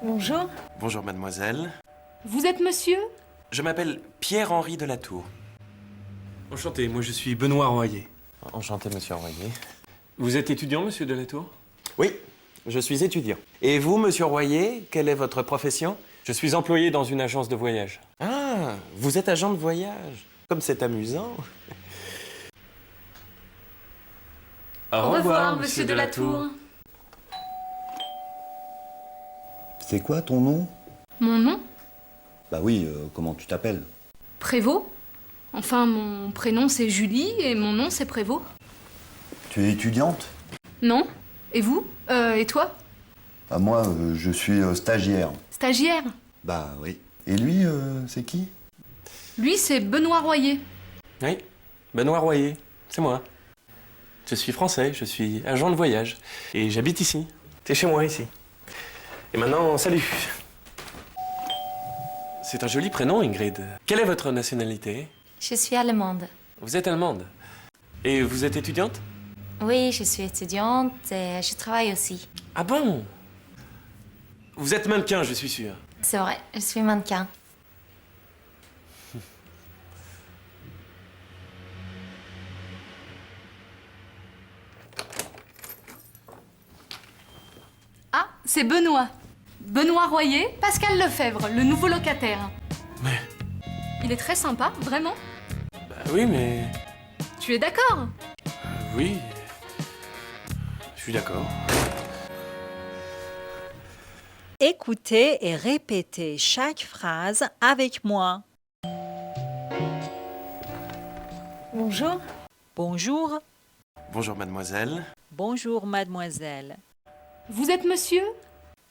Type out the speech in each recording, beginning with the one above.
Bonjour. Bonjour mademoiselle. Vous êtes monsieur? Je m'appelle Pierre-Henri Delatour. Enchanté, moi je suis Benoît Royer. Enchanté monsieur Royer. Vous êtes étudiant, monsieur Delatour? Oui, je suis étudiant. Et vous, monsieur Royer, quelle est votre profession? Je suis employé dans une agence de voyage. Ah, vous êtes agent de voyage. Comme c'est amusant. Au revoir, monsieur Delatour. C'est quoi ton nom? Mon nom? Bah oui, comment tu t'appelles? Prévost. Enfin, mon prénom c'est Julie et mon nom c'est Prévost. Tu es étudiante? Non? Et vous? Et toi? Bah moi, je suis stagiaire. Stagiaire. Bah oui. Et lui, c'est qui? Lui c'est Benoît Royer. Oui, Benoît Royer, c'est moi. Je suis français, je suis agent de voyage. Et j'habite ici. T'es chez moi ici. Et maintenant, salut. C'est un joli prénom, Ingrid. Quelle est votre nationalité? Je suis allemande. Vous êtes allemande. Et vous êtes étudiante? Oui, je suis étudiante et je travaille aussi. Ah bon? Vous êtes mannequin, je suis sûr. C'est vrai, je suis mannequin. Ah, c'est Benoît. Benoît Royer, Pascal Lefebvre, le nouveau locataire. Mais... Il est très sympa, vraiment. Bah oui, mais... Tu es d'accord? Oui... Je suis d'accord. Écoutez et répétez chaque phrase avec moi. Bonjour. Bonjour, Bonjour mademoiselle. bonjour mademoiselle. Vous êtes monsieur?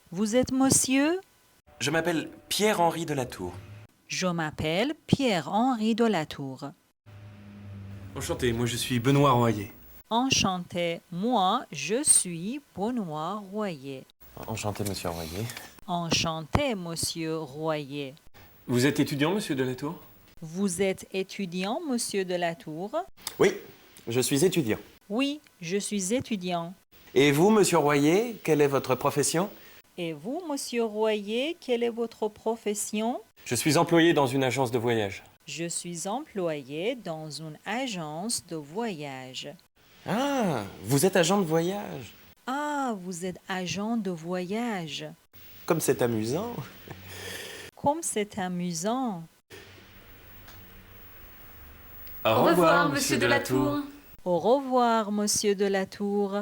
Vous êtes monsieur? Je m'appelle Pierre-Henri Delatour. Je m'appelle Pierre-Henri Delatour. Enchanté, moi je suis Benoît Royer. Enchanté, moi je suis Benoît Royer. Enchanté monsieur Royer. Enchanté, monsieur Royer. Vous êtes étudiant, monsieur Delatour? Vous êtes étudiant, monsieur Delatour? Oui, je suis étudiant. Oui, je suis étudiant. Et vous, monsieur Royer, quelle est votre profession? Et vous, monsieur Royer, quelle est votre profession? Je suis employé dans une agence de voyage. Je suis employé dans une agence de voyage. Ah, vous êtes agent de voyage. Ah, vous êtes agent de voyage. Comme c'est amusant. Comme c'est amusant. Au revoir, monsieur Delatour. Au revoir, monsieur Delatour.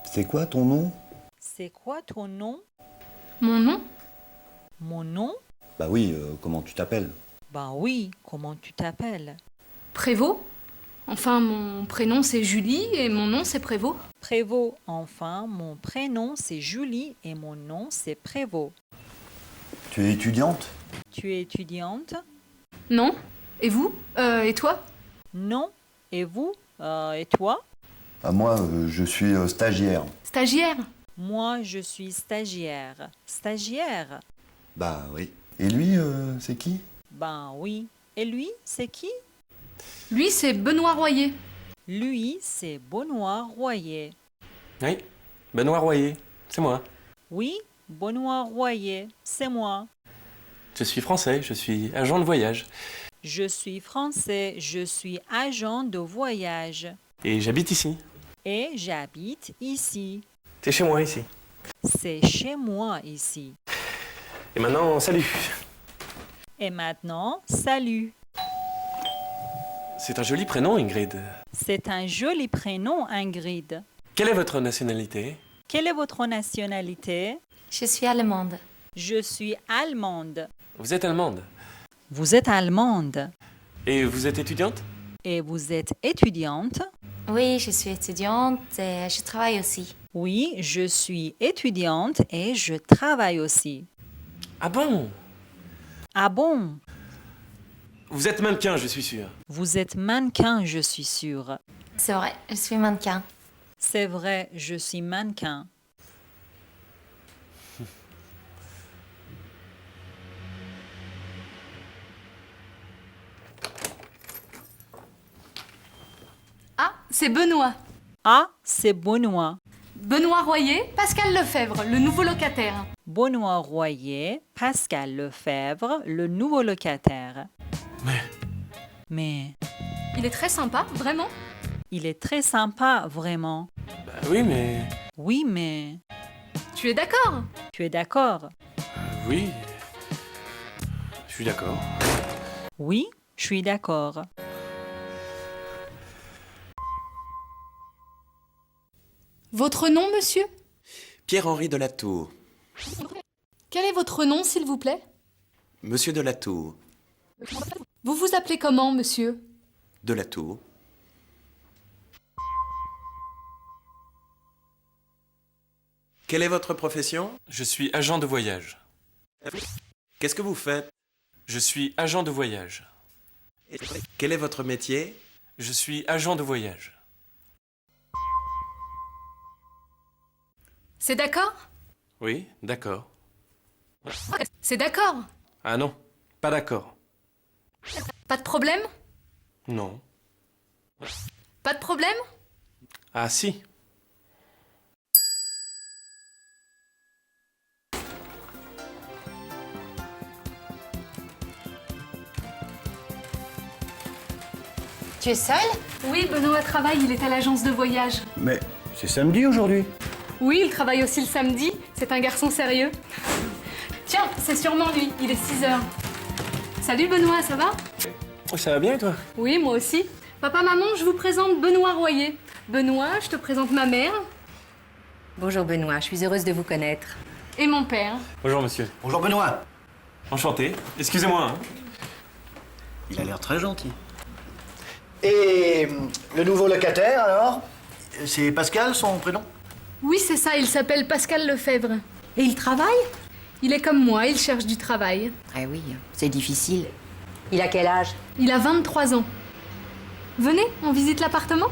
C'est quoi ton nom? C'est quoi ton nom? Mon nom? Mon nom? Bah oui, comment tu t'appelles? Ben oui, comment tu t'appelles? Prévost. Enfin, mon prénom c'est Julie et mon nom c'est Prévost. Prévost. Enfin, mon prénom c'est Julie et mon nom c'est Prévost. Tu es étudiante? Tu es étudiante? Non? Et vous? Et toi? Non. Et vous? Et toi? Bah moi, je suis stagiaire. Stagiaire. Moi, je suis stagiaire. Stagiaire? Bah oui. Et lui, c'est qui? Ben oui. Et lui, c'est qui? Lui c'est Benoît Royer. Lui, c'est Benoît Royer. Oui, Benoît Royer, c'est moi. Oui, Benoît Royer, c'est moi. Je suis français, je suis agent de voyage. Je suis français, je suis agent de voyage. Et j'habite ici. Et j'habite ici. T'es chez moi ici. C'est chez moi ici. Et maintenant, salut. Et maintenant, salut. C'est un joli prénom, Ingrid. C'est un joli prénom, Ingrid. Quelle est votre nationalité? Quelle est votre nationalité? Je suis allemande. Je suis allemande. Vous êtes allemande. Vous êtes allemande. Et vous êtes étudiante? Et vous êtes étudiante? Oui, je suis étudiante et je travaille aussi. Oui, je suis étudiante et je travaille aussi. Ah bon? Ah bon? Vous êtes mannequin, je suis sûr. Vous êtes mannequin, je suis sûre. C'est vrai, je suis mannequin. C'est vrai, je suis mannequin. Ah, c'est Benoît. Ah, c'est Benoît. Benoît Royer, Pascal Lefebvre, le nouveau locataire. Benoît Royer, Pascal Lefebvre, le nouveau locataire. Mais Il est très sympa, vraiment. il est très sympa, vraiment. Bah oui, mais... Oui, mais Tu es d'accord? tu es d'accord? Oui... Je suis d'accord. Oui, je suis d'accord. Votre nom, monsieur? Pierre-Henri de la Tour. Quel est votre nom, s'il vous plaît? Monsieur de la Tour. Vous vous appelez comment, monsieur? De la Tour. Quelle est votre profession? Je suis agent de voyage. Qu'est-ce que vous faites? Je suis agent de voyage. Quel est votre métier? Je suis agent de voyage. C'est d'accord? Oui, d'accord. C'est d'accord. Ah non, pas d'accord. Pas de problème? Non. Pas de problème? Ah si. Tu es seule? Oui, Benoît travaille, il est à l'agence de voyage. Mais c'est samedi aujourd'hui. Oui, il travaille aussi le samedi. C'est un garçon sérieux. Tiens, c'est sûrement lui. Il est 6 heures. Salut Benoît, ça va? Oh, ça va bien et toi? Oui, moi aussi. Papa, maman, je vous présente Benoît Royer. Benoît, je te présente ma mère Bonjour Benoît, je suis heureuse de vous connaître. et mon père. Bonjour monsieur. Bonjour Benoît. Enchanté. Excusez-moi. Hein. Il a l'air très gentil. Et le nouveau locataire alors? C'est Pascal son prénom? Oui, c'est ça, il s'appelle Pascal Lefebvre. Et il travaille? Il est comme moi, il cherche du travail. Ah oui, c'est difficile. Il a quel âge? Il a 23 ans. Venez, on visite l'appartement?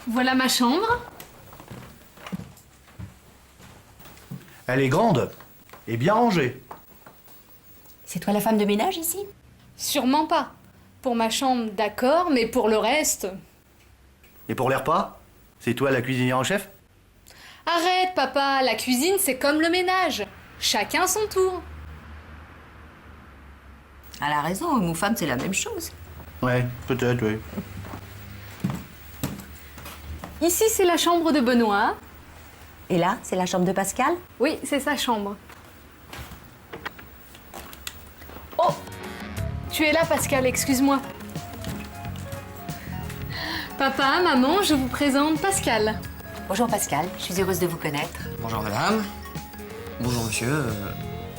Voilà ma chambre. Elle est grande et bien rangée. C'est toi la femme de ménage ici? Sûrement pas. Pour ma chambre, d'accord, mais pour le reste... Et pour les repas, c'est toi la cuisinière en chef? Arrête, papa, la cuisine, c'est comme le ménage. Chacun son tour. Elle a raison, homme ou femme, c'est la même chose. Ouais, peut-être, oui. Ici, c'est la chambre de Benoît. Et là, c'est la chambre de Pascal? Oui, c'est sa chambre. Oh! Tu es là, Pascal, excuse-moi. Papa, maman, je vous présente Pascal. Bonjour Pascal, je suis heureuse de vous connaître. Bonjour madame. Bonjour monsieur.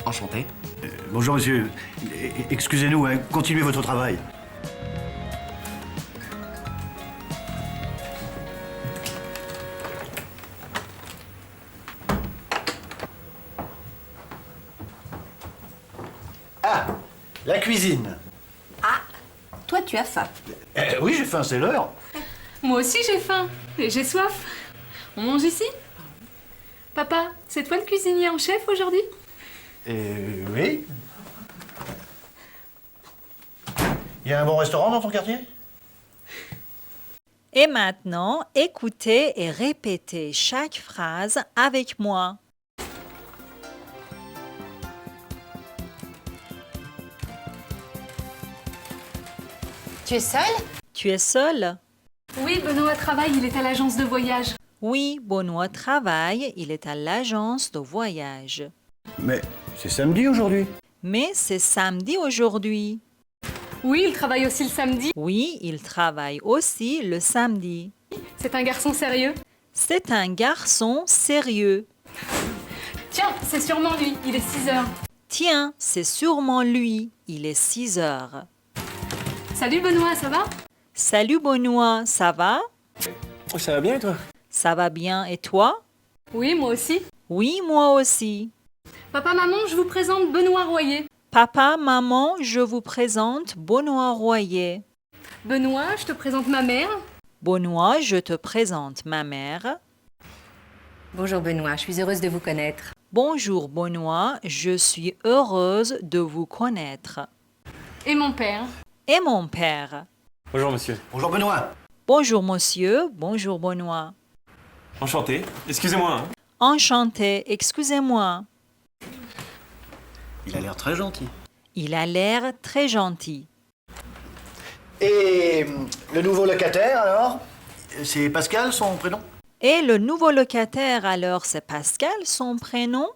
Enchanté. Bonjour monsieur. Excusez-nous, hein, continuez votre travail. Ah, la cuisine. Toi, tu as faim. Oui, j'ai faim, c'est l'heure. Moi aussi, j'ai faim et j'ai soif. On mange ici? Papa, c'est toi le cuisinier en chef aujourd'hui? Oui. Il y a un bon restaurant dans ton quartier? Et maintenant, écoutez et répétez chaque phrase avec moi. Tu es seule? Tu es seul? Oui, Benoît travaille, il est à l'agence de voyage. Oui, Benoît travaille, il est à l'agence de voyage. Mais c'est samedi aujourd'hui. Mais c'est samedi aujourd'hui. Oui, il travaille aussi le samedi. Oui, il travaille aussi le samedi. C'est un garçon sérieux. C'est un garçon sérieux. Tiens, c'est sûrement lui, il est 6 heures. Tiens, c'est sûrement lui. Il est 6 heures. Salut Benoît, ça va? Salut Benoît, ça va? Oh, ça va bien et toi? Ça va bien et toi? Oui, moi aussi. Oui, moi aussi. Papa, maman, je vous présente Benoît Royer. Papa, maman, je vous présente Benoît Royer. Benoît, je te présente ma mère. Benoît, je te présente ma mère. Bonjour Benoît, je suis heureuse de vous connaître. Bonjour Benoît, je suis heureuse de vous connaître. Et mon père. et mon père. Bonjour monsieur. Bonjour Benoît. Bonjour monsieur, bonjour Benoît. Enchanté. Excusez-moi. Hein. Enchanté, excusez-moi. Il a l'air très gentil. Il a l'air très gentil. Et le nouveau locataire, alors? C'est Pascal, son prénom? Et le nouveau locataire, alors, c'est Pascal, son prénom?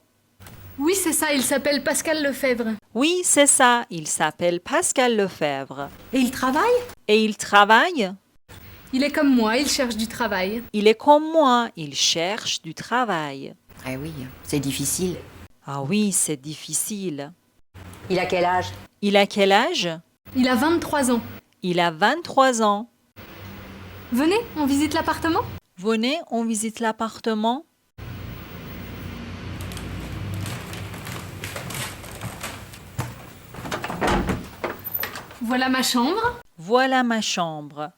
Oui, c'est ça, il s'appelle Pascal Lefebvre. Oui, c'est ça, il s'appelle Pascal Lefebvre. Et il travaille? Et il travaille? Il est comme moi, il cherche du travail. Il est comme moi, il cherche du travail. Eh oui, c'est difficile. Ah oui, c'est difficile. Il a quel âge? Il a quel âge? Il a 23 ans. Il a 23 ans. Venez, on visite l'appartement? Venez, on visite l'appartement. Voilà ma chambre. Voilà ma chambre.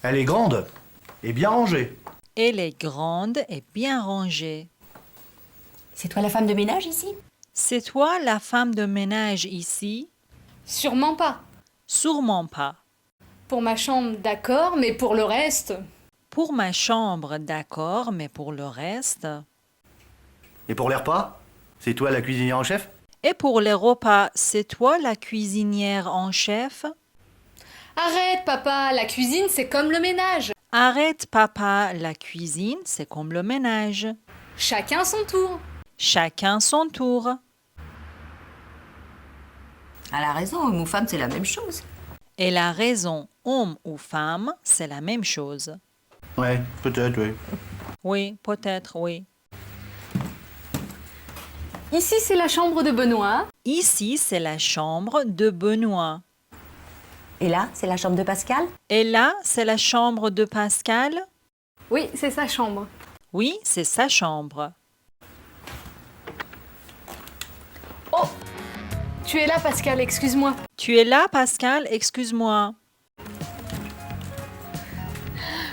Elle est grande et bien rangée. Elle est grande et bien rangée. C'est toi la femme de ménage ici? C'est toi la femme de ménage ici? Sûrement pas. Sûrement pas. Pour ma chambre, d'accord, mais pour le reste... Pour ma chambre, d'accord, mais pour le reste... Et pour les repas? C'est toi la cuisinière en chef? Et pour les repas, c'est toi la cuisinière en chef? Arrête, papa, la cuisine, c'est comme le ménage. Arrête, papa, la cuisine, c'est comme le ménage. Chacun son tour. Chacun son tour. Elle a raison, homme ou femme, c'est la même chose. Et la raison, homme ou femme, c'est la même chose. Ouais, peut-être, oui. Oui, peut-être, oui. Ici, c'est la chambre de Benoît. Ici, c'est la chambre de Benoît. Et là, c'est la chambre de Pascal? Et là, c'est la chambre de Pascal? Oui, c'est sa chambre. Oui, c'est sa chambre. Oh! Tu es là, Pascal, excuse-moi. Tu es là, Pascal? Excuse-moi.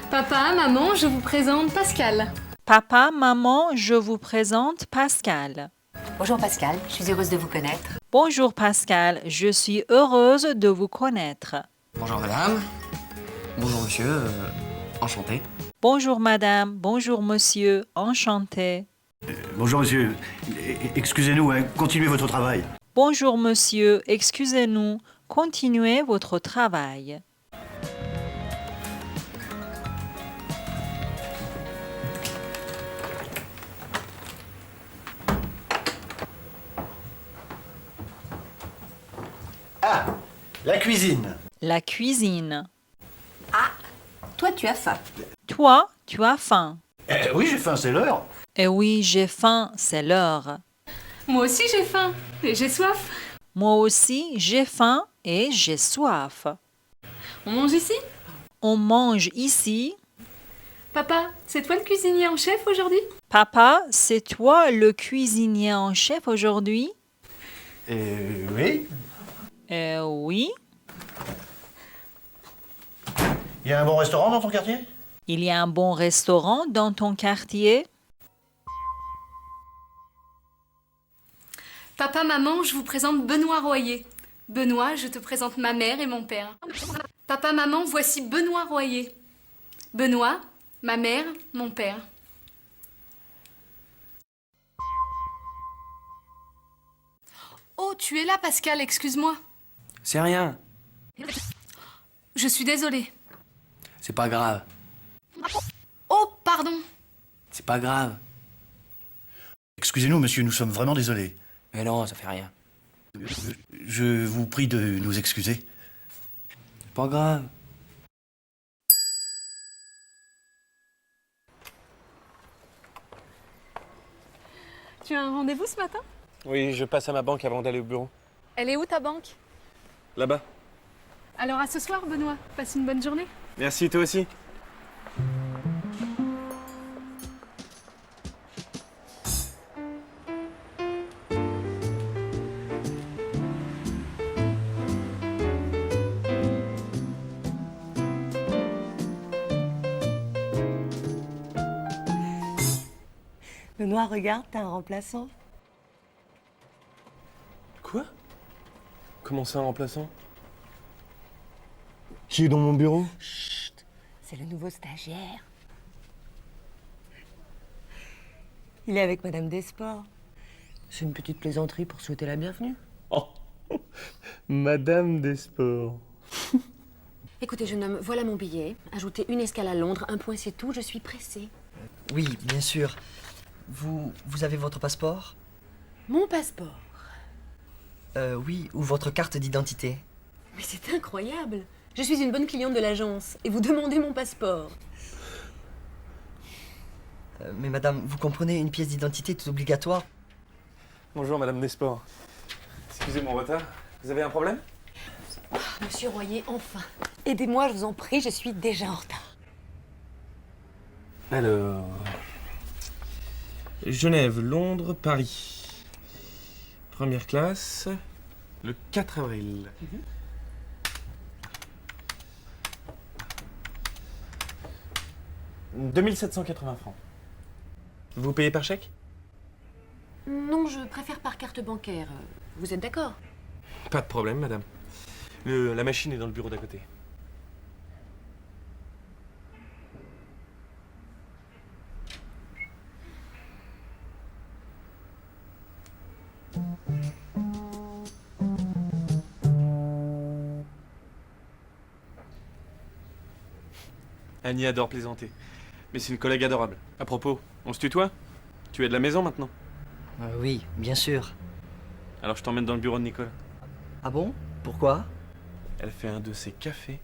Papa, maman, je vous présente Pascal. Papa, maman, je vous présente Pascal. Bonjour Pascal, je suis heureuse de vous connaître. Bonjour Pascal, je suis heureuse de vous connaître. Bonjour madame. Bonjour monsieur. Enchanté. Bonjour madame, bonjour monsieur, enchanté. Bonjour monsieur. Excusez-nous, hein, continuez votre travail. Bonjour monsieur, excusez-nous, continuez votre travail. Ah, la cuisine. La cuisine. Toi, tu as faim. Toi, tu as faim. Oui, j'ai faim, c'est l'heure. Eh oui, j'ai faim, c'est l'heure. Moi aussi, j'ai faim et j'ai soif. Moi aussi, j'ai faim et j'ai soif. On mange ici? On mange ici. Papa, c'est toi le cuisinier en chef aujourd'hui? Papa, c'est toi le cuisinier en chef aujourd'hui? Oui. Oui. Il y a un bon restaurant dans ton quartier? Il y a un bon restaurant dans ton quartier? Papa, maman, je vous présente Benoît Royer. Benoît, je te présente ma mère et mon père. Papa, maman, voici Benoît Royer. Benoît, ma mère, mon père. Oh, tu es là, Pascal, excuse-moi. C'est rien. Je suis désolée. C'est pas grave. Oh, pardon. C'est pas grave. Excusez-nous monsieur, nous sommes vraiment désolés. Mais non, ça fait rien. Je vous prie de nous excuser. C'est pas grave. Tu as un rendez-vous ce matin? Oui, je passe à ma banque avant d'aller au bureau. Elle est où ta banque? Là-bas. Alors à ce soir, Benoît. Passe une bonne journée. Merci, toi aussi. Benoît, regarde, t'as un remplaçant. Quoi? Comment ça, un remplaçant? Qui est dans mon bureau? C'est le nouveau stagiaire. Il est avec Madame Desports. C'est une petite plaisanterie pour souhaiter la bienvenue. Oh Madame Desports. Écoutez, jeune homme, voilà mon billet. Ajoutez une escale à Londres, un point c'est tout, je suis pressée. Oui, bien sûr. Vous avez votre passeport? Mon passeport. Oui, ou votre carte d'identité. Mais c'est incroyable. Je suis une bonne cliente de l'agence et vous demandez mon passeport. Mais madame, vous comprenez, une pièce d'identité est obligatoire. Bonjour, Madame Desports. Excusez mon retard. Vous avez un problème? Monsieur Royer, enfin. Aidez-moi, je vous en prie, je suis déjà en retard. Alors... Genève, Londres, Paris. Première classe, le 4 avril. 2780 francs. Vous payez par chèque? Non, je préfère par carte bancaire. Vous êtes d'accord? Pas de problème, madame. La machine est dans le bureau d'à côté. Annie adore plaisanter. Mais c'est une collègue adorable. À propos, on se tutoie? Tu es de la maison maintenant? Oui, bien sûr. Alors je t'emmène dans le bureau de Nicole. Ah bon? Pourquoi? Elle fait un de ses cafés.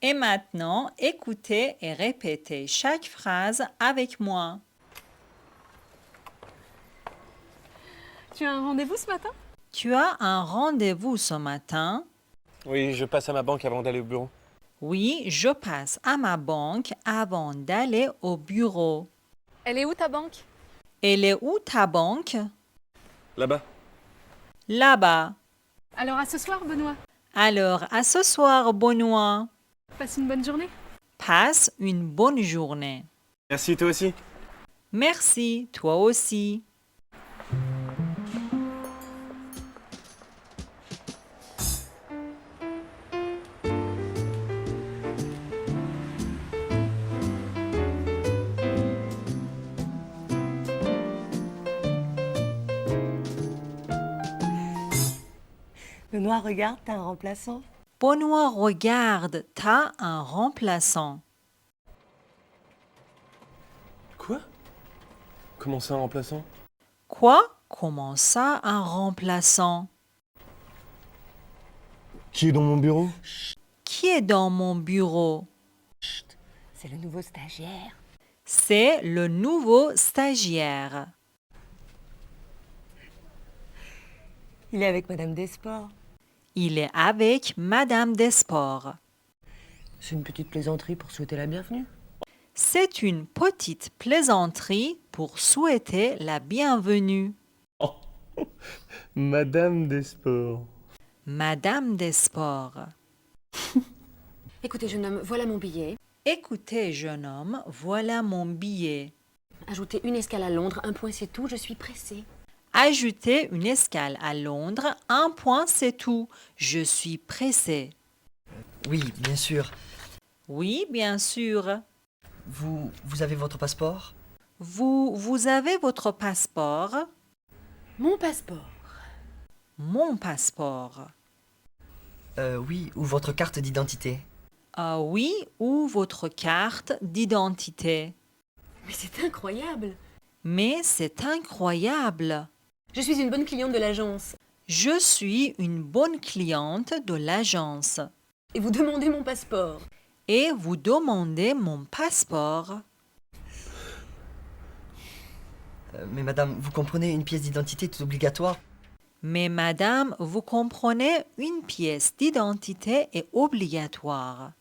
Et maintenant, écoutez et répétez chaque phrase avec moi. Tu as un rendez-vous ce matin? Tu as un rendez-vous ce matin? Oui, je passe à ma banque avant d'aller au bureau. Oui, je passe à ma banque avant d'aller au bureau. Elle est où ta banque? Elle est où ta banque? Là-bas. Là-bas. Alors à ce soir, Benoît. Alors, à ce soir, Benoît. Passe une bonne journée. Passe une bonne journée. Merci, toi aussi. Merci, toi aussi. Benoît, regarde, t'as un remplaçant. Benoît, regarde, t'as un remplaçant. Quoi? Comment ça, un remplaçant? Quoi? Comment ça, un remplaçant? Qui est dans mon bureau? Qui est dans mon bureau? C'est le nouveau stagiaire. C'est le nouveau stagiaire. Il est avec Madame Desports. Il est avec Madame Desports. C'est une petite plaisanterie pour souhaiter la bienvenue. C'est une petite plaisanterie pour souhaiter la bienvenue. Oh Madame Desports. Madame Desports. Écoutez, jeune homme, voilà mon billet. Écoutez, jeune homme, voilà mon billet. Ajoutez une escale à Londres, un point c'est tout, je suis pressée. Ajoutez une escale à Londres, un point c'est tout. Je suis pressée. Oui, bien sûr. Oui, bien sûr. Vous avez votre passeport? Vous avez votre passeport? Mon passeport. Mon passeport. Oui, ou votre carte d'identité. Ah oui, ou votre carte d'identité. Mais c'est incroyable. Mais c'est incroyable. Je suis une bonne cliente de l'agence. Je suis une bonne cliente de l'agence. Et vous demandez mon passeport. Et vous demandez mon passeport. Mais madame, vous comprenez, une pièce d'identité est obligatoire. Mais madame, vous comprenez, une pièce d'identité est obligatoire.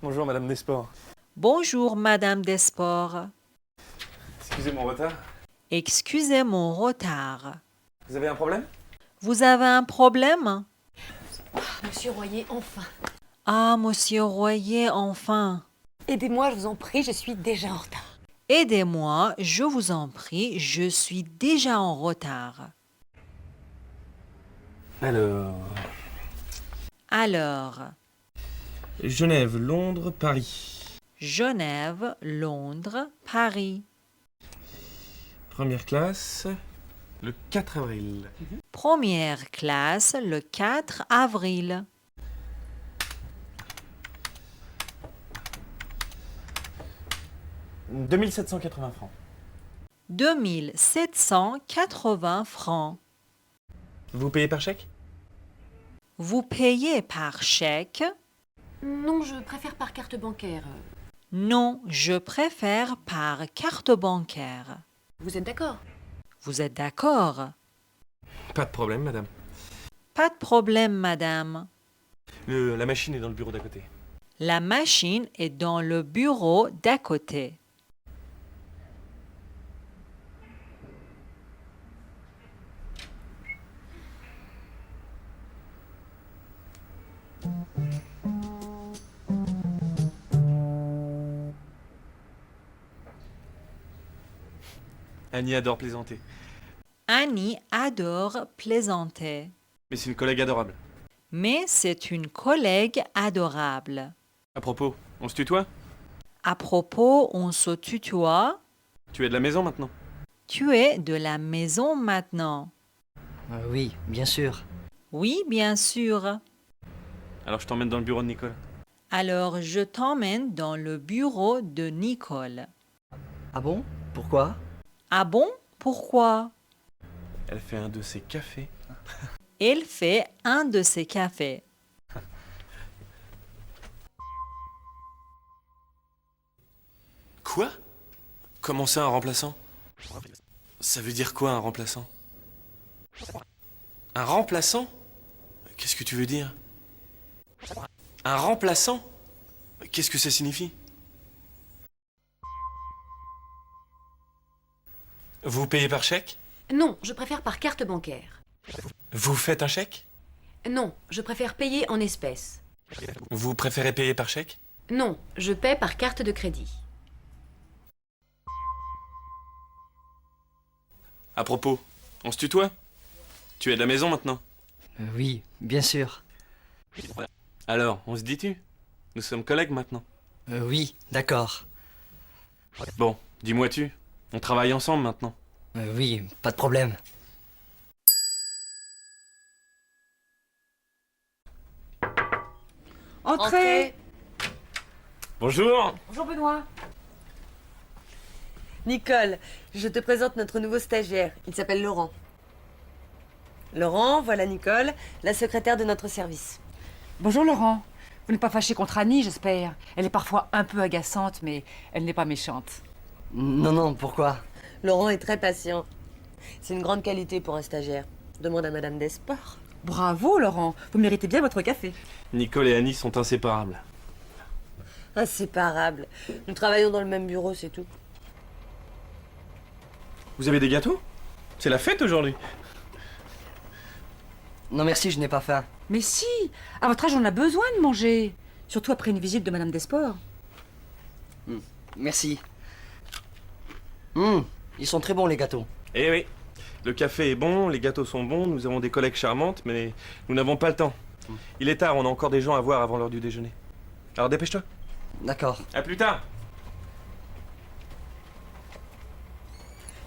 Bonjour, Madame Desports. Bonjour, Madame Desports. Excusez mon retard. Excusez mon retard. Vous avez un problème? Vous avez un problème? Monsieur Royer, enfin. Ah, monsieur Royer, enfin. Aidez-moi, je vous en prie, je suis déjà en retard. Aidez-moi, je vous en prie, je suis déjà en retard. Alors, Genève, Londres, Paris. Genève, Londres, Paris. Première classe, le 4 avril. Première classe le 4 avril. 2780 francs. 2780 francs. Vous payez par chèque? Vous payez par chèque? Non, je préfère par carte bancaire. Non, je préfère par carte bancaire. Vous êtes d'accord? Vous êtes d'accord? Pas de problème, madame. Pas de problème, madame. La machine est dans le bureau d'à côté. La machine est dans le bureau d'à côté. Annie adore plaisanter. Annie adore plaisanter. Mais c'est une collègue adorable. Mais c'est une collègue adorable. À propos, on se tutoie? À propos, on se tutoie. Tu es de la maison maintenant? Tu es de la maison maintenant. Oui, bien sûr. Oui, bien sûr. Alors je t'emmène dans le bureau de Nicole. Alors je t'emmène dans le bureau de Nicole. Ah bon? Pourquoi? Ah bon? Pourquoi? Elle fait un de ses cafés. Elle fait un de ses cafés. Quoi? Comment ça, un remplaçant? Ça veut dire quoi, un remplaçant? Un remplaçant? Qu'est-ce que tu veux dire? Un remplaçant? Qu'est-ce que ça signifie? Vous payez par chèque? Non, je préfère par carte bancaire. Vous faites un chèque? Non, je préfère payer en espèces. Vous préférez payer par chèque? Non, je paie par carte de crédit. À propos, on se tutoie? Tu es de la maison maintenant? Oui, bien sûr. Alors, on se dit-tu? Nous sommes collègues maintenant. Oui, d'accord. Bon, dis-moi tu. On travaille ensemble maintenant. Oui, pas de problème. Entrez. Bonjour! Bonjour Benoît. Nicole, je te présente notre nouveau stagiaire. Il s'appelle Laurent. Laurent, voilà Nicole, la secrétaire de notre service. Bonjour Laurent. Vous n'êtes pas fâché contre Annie, j'espère. Elle est parfois un peu agaçante, mais elle n'est pas méchante. Non, non, pourquoi? Laurent est très patient. C'est une grande qualité pour un stagiaire. Demande à Madame Desport. Bravo Laurent, vous méritez bien votre café. Nicole et Annie sont inséparables. Inséparable. Nous travaillons dans le même bureau, c'est tout. Vous avez des gâteaux? C'est la fête aujourd'hui. Non merci, je n'ai pas faim. Mais si, à votre âge on a besoin de manger. Surtout après une visite de Madame Desport. Merci. Ils sont très bons les gâteaux. Eh oui, le café est bon, les gâteaux sont bons, nous avons des collègues charmantes, mais nous n'avons pas le temps. Il est tard, on a encore des gens à voir avant l'heure du déjeuner. Alors dépêche-toi. D'accord. À plus tard.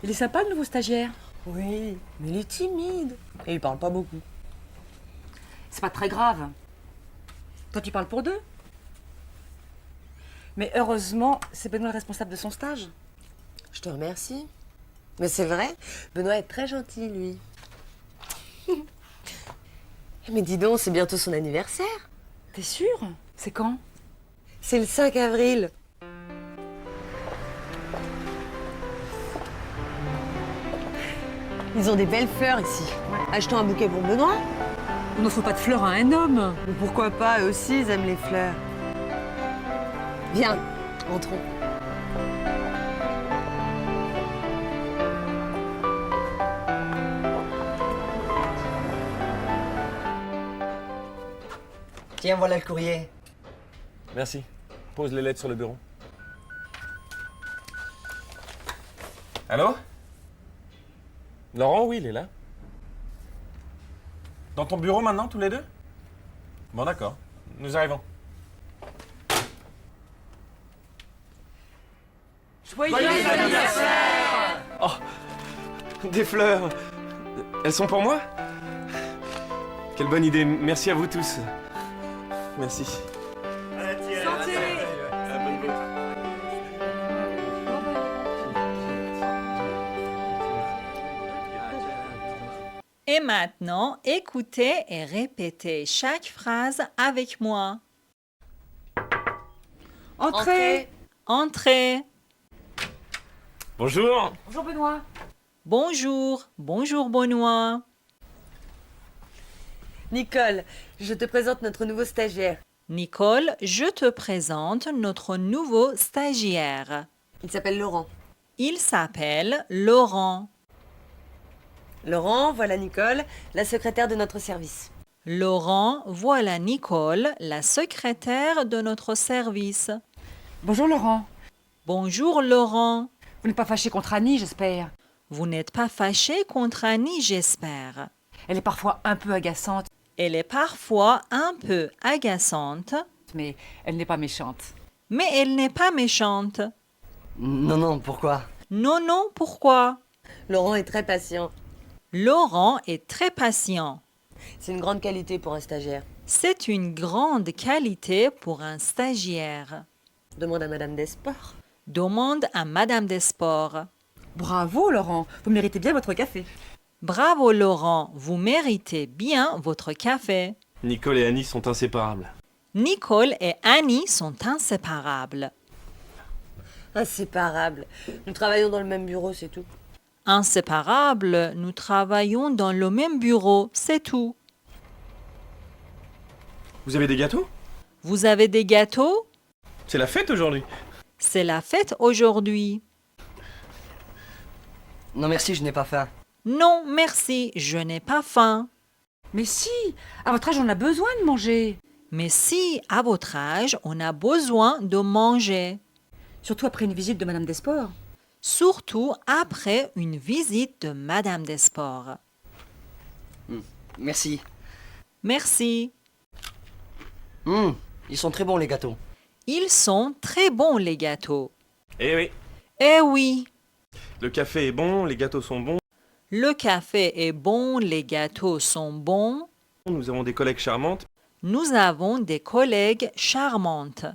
Il est sympa le nouveau stagiaire. Oui, mais il est timide. Et il parle pas beaucoup. C'est pas très grave. Toi tu parles pour deux. Mais heureusement, c'est Benoît le responsable de son stage. Je te remercie. Mais c'est vrai, Benoît est très gentil, lui. Mais dis donc, c'est bientôt son anniversaire. T'es sûr? C'est quand? C'est le 5 avril. Ils ont des belles fleurs ici. Achetons un bouquet pour Benoît. On n'offre pas de fleurs à un homme. Mais pourquoi pas, eux aussi, ils aiment les fleurs. Viens, entrons. Tiens, voilà le courrier. Merci. Pose les lettres sur le bureau. Allô? Laurent, oui, il est là. Dans ton bureau maintenant, tous les deux? Bon, d'accord. Nous arrivons. Joyeux anniversaire! Oh, des fleurs. Elles sont pour moi? Quelle bonne idée. Merci à vous tous. Merci. Et maintenant, écoutez et répétez chaque phrase avec moi. Entrez! Entrez. Bonjour. Bonjour Benoît. Bonjour. Bonjour Benoît. Nicole, je te présente notre nouveau stagiaire. Nicole, je te présente notre nouveau stagiaire. Il s'appelle Laurent. Il s'appelle Laurent. Laurent, voilà Nicole, la secrétaire de notre service. Laurent, voilà Nicole, la secrétaire de notre service. Bonjour Laurent. Bonjour Laurent. Vous n'êtes pas fâché contre Annie, j'espère. Vous n'êtes pas fâché contre Annie, j'espère. Elle est parfois un peu agaçante, Elle est parfois un peu agaçante, mais elle n'est pas méchante. mais elle n'est pas méchante. Non, pourquoi? Non, non, pourquoi? Laurent est très patient. Laurent est très patient. C'est une grande qualité pour un stagiaire. C'est une grande qualité pour un stagiaire. Demande à Madame Desports. Demande à Madame Desports. Bravo Laurent, vous méritez bien votre café. Bravo Laurent, vous méritez bien votre café. Nicole et Annie sont inséparables. Nicole et Annie sont inséparables. Inséparables. Nous travaillons dans le même bureau, c'est tout. Inséparables, nous travaillons dans le même bureau, c'est tout. Vous avez des gâteaux? Vous avez des gâteaux? C'est la fête aujourd'hui. C'est la fête aujourd'hui. Non merci, je n'ai pas faim. Non, merci, je n'ai pas faim. Mais si, à votre âge on a besoin de manger. Mais si, à votre âge, on a besoin de manger. Surtout après une visite de Madame Desports. Surtout après une visite de Madame Desports. Merci. Merci. Ils sont très bons les gâteaux. Ils sont très bons, les gâteaux. Eh oui. Eh oui, Le café est bon, les gâteaux sont bons. le café est bon, les gâteaux sont bons. Nous avons des collègues charmantes, Nous avons des collègues charmantes.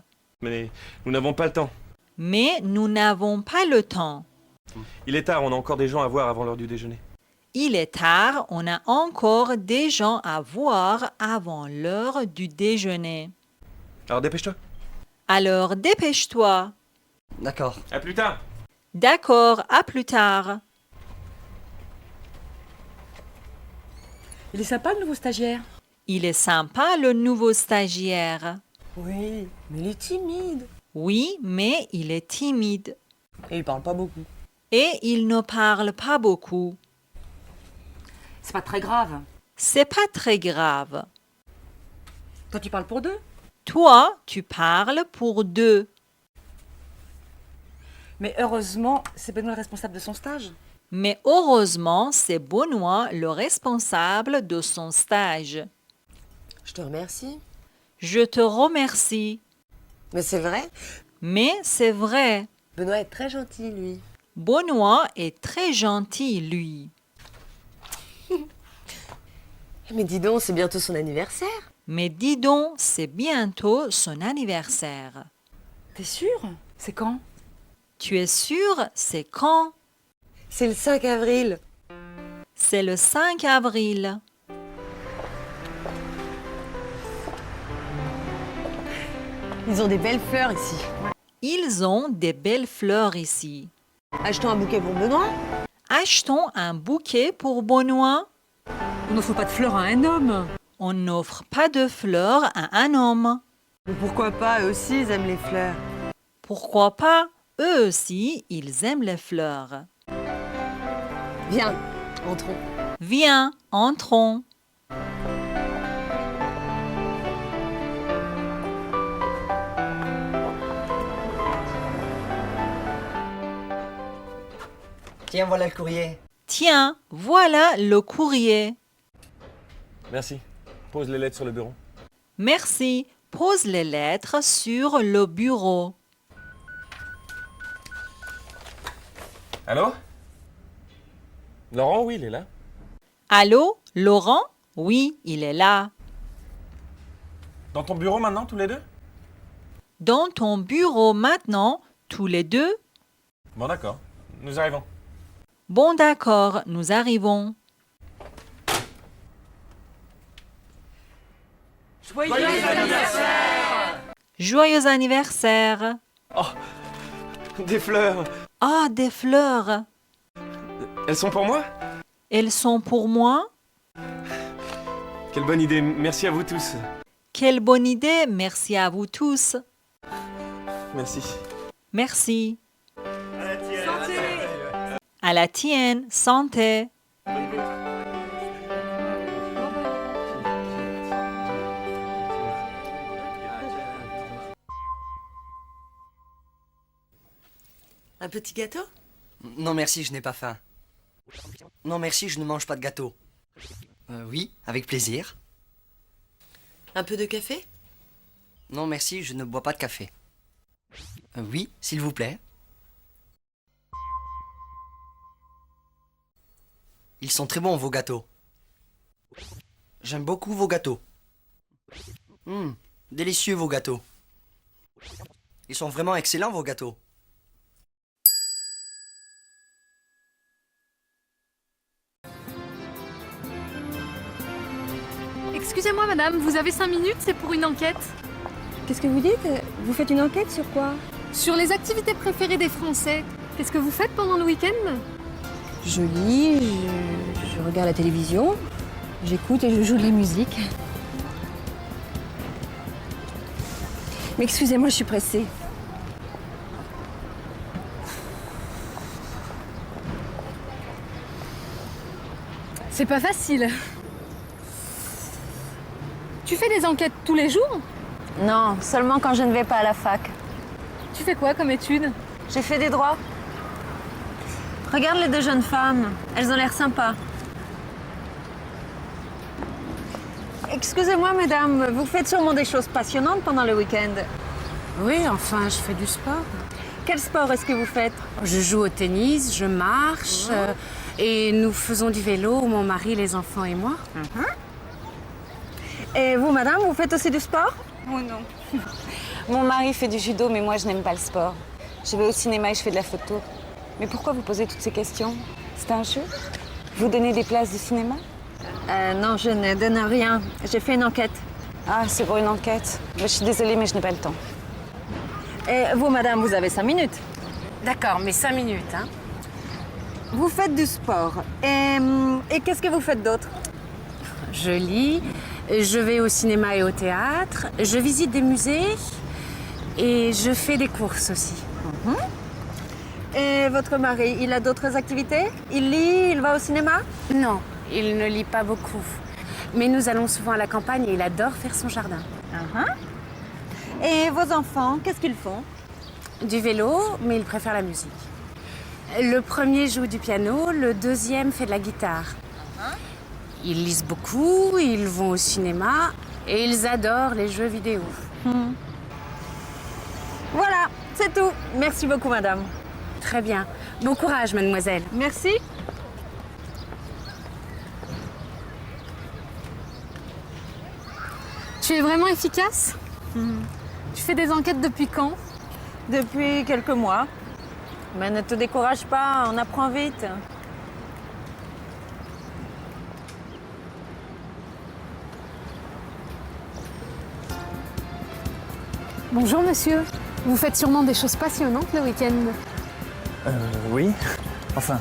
mais nous n'avons pas le temps. Mais nous n'avons pas le temps. Il est tard, on a encore des gens à voir avant l'heure du déjeuner. Il est tard, on a encore des gens à voir avant l'heure du déjeuner. Alors dépêche-toi. Alors dépêche-toi. D'accord. À plus tard. D'accord, à plus tard. Il est sympa le nouveau stagiaire. Il est sympa, le nouveau stagiaire. Oui, mais il est timide. Oui, mais il est timide. Et il parle pas beaucoup. Et il ne parle pas beaucoup. C'est pas très grave. C'est pas très grave. Toi tu parles pour deux. Toi, tu parles pour deux. Mais heureusement, c'est Benoît le responsable de son stage. Mais heureusement, c'est Benoît le responsable de son stage. Je te remercie. Je te remercie. Mais c'est vrai, Mais c'est vrai, Benoît est très gentil, lui. Benoît est très gentil, lui. Mais dis donc, c'est bientôt son anniversaire. Mais dis donc, c'est bientôt son anniversaire. T'es sûr? C'est quand? Tu es sûr, c'est quand? C'est le 5 avril. C'est le 5 avril. Ils ont des belles fleurs ici. Ils ont des belles fleurs ici. Achetons un bouquet pour Benoît. Achetons un bouquet pour Benoît. On n'offre pas de fleurs à un homme. On n'offre pas de fleurs à un homme. Mais pourquoi pas, eux aussi, ils aiment les fleurs. Pourquoi pas? Eux aussi, ils aiment les fleurs. Viens, entrons. Viens, entrons. Tiens, voilà le courrier. Tiens, voilà le courrier. Merci. Pose les lettres sur le bureau. Merci. Pose les lettres sur le bureau. Allô? Laurent, oui, il est là. Allô, Laurent? Oui, il est là. Dans ton bureau maintenant, tous les deux? Dans ton bureau maintenant, tous les deux? Bon, d'accord. Nous arrivons. Bon, d'accord, nous arrivons. Joyeux anniversaire! Joyeux anniversaire! Des fleurs. Ah, des fleurs! Elles sont pour moi? Elles sont pour moi? Quelle bonne idée. Merci à vous tous. Quelle bonne idée! Merci à vous tous. Merci. Merci. À la tienne, santé. Un petit gâteau? Non merci, je n'ai pas faim. Non merci, je ne mange pas de gâteau. Oui, avec plaisir. Un peu de café? Non merci, je ne bois pas de café. Oui, s'il vous plaît. Ils sont très bons, vos gâteaux. J'aime beaucoup vos gâteaux. Délicieux, vos gâteaux. Ils sont vraiment excellents, vos gâteaux. Excusez-moi madame, vous avez 5 minutes, c'est pour une enquête. Qu'est-ce que vous dites? Vous faites une enquête sur quoi? Sur les activités préférées des Français. Qu'est-ce que vous faites pendant le week-end? Je lis, je regarde la télévision, j'écoute et je joue de la musique. Mais excusez-moi, je suis pressée. C'est pas facile. Tu fais des enquêtes tous les jours? Non, seulement quand je ne vais pas à la fac. Tu fais quoi comme études? J'ai fait des droits. Regarde les deux jeunes femmes, elles ont l'air sympas. Excusez-moi, mesdames, vous faites sûrement des choses passionnantes pendant le week-end. Oui, enfin, je fais du sport. Quel sport est-ce que vous faites? Je joue au tennis, je marche, et nous faisons du vélo, mon mari, les enfants et moi. Et vous, madame, vous faites aussi du sport? Oh non. Mon mari fait du judo, mais moi, je n'aime pas le sport. Je vais au cinéma et je fais de la photo. Mais pourquoi vous posez toutes ces questions? C'est un jeu? Vous donnez des places de cinéma? Non, je ne donne rien. J'ai fait une enquête. Ah, c'est pour une enquête. Je suis désolée, mais je n'ai pas le temps. Et vous, madame, vous avez 5 minutes. D'accord, mais 5 minutes, hein. Vous faites du sport. Et qu'est-ce que vous faites d'autre? Je lis, je vais au cinéma et au théâtre, je visite des musées et je fais des courses aussi. Et votre mari, il a d'autres activités? Il lit, il va au cinéma? Non, il ne lit pas beaucoup. Mais nous allons souvent à la campagne et il adore faire son jardin. Et vos enfants, qu'est-ce qu'ils font? Du vélo, mais il préfère la musique. Le premier joue du piano, le deuxième fait de la guitare. Ils lisent beaucoup, ils vont au cinéma et ils adorent les jeux vidéo. Voilà, c'est tout. Merci beaucoup, madame. Très bien. Bon courage, mademoiselle. Merci. Tu es vraiment efficace? Tu fais des enquêtes depuis quand? Depuis quelques mois. Mais ne te décourage pas, on apprend vite. Bonjour monsieur. Vous faites sûrement des choses passionnantes le week-end. Oui. Enfin,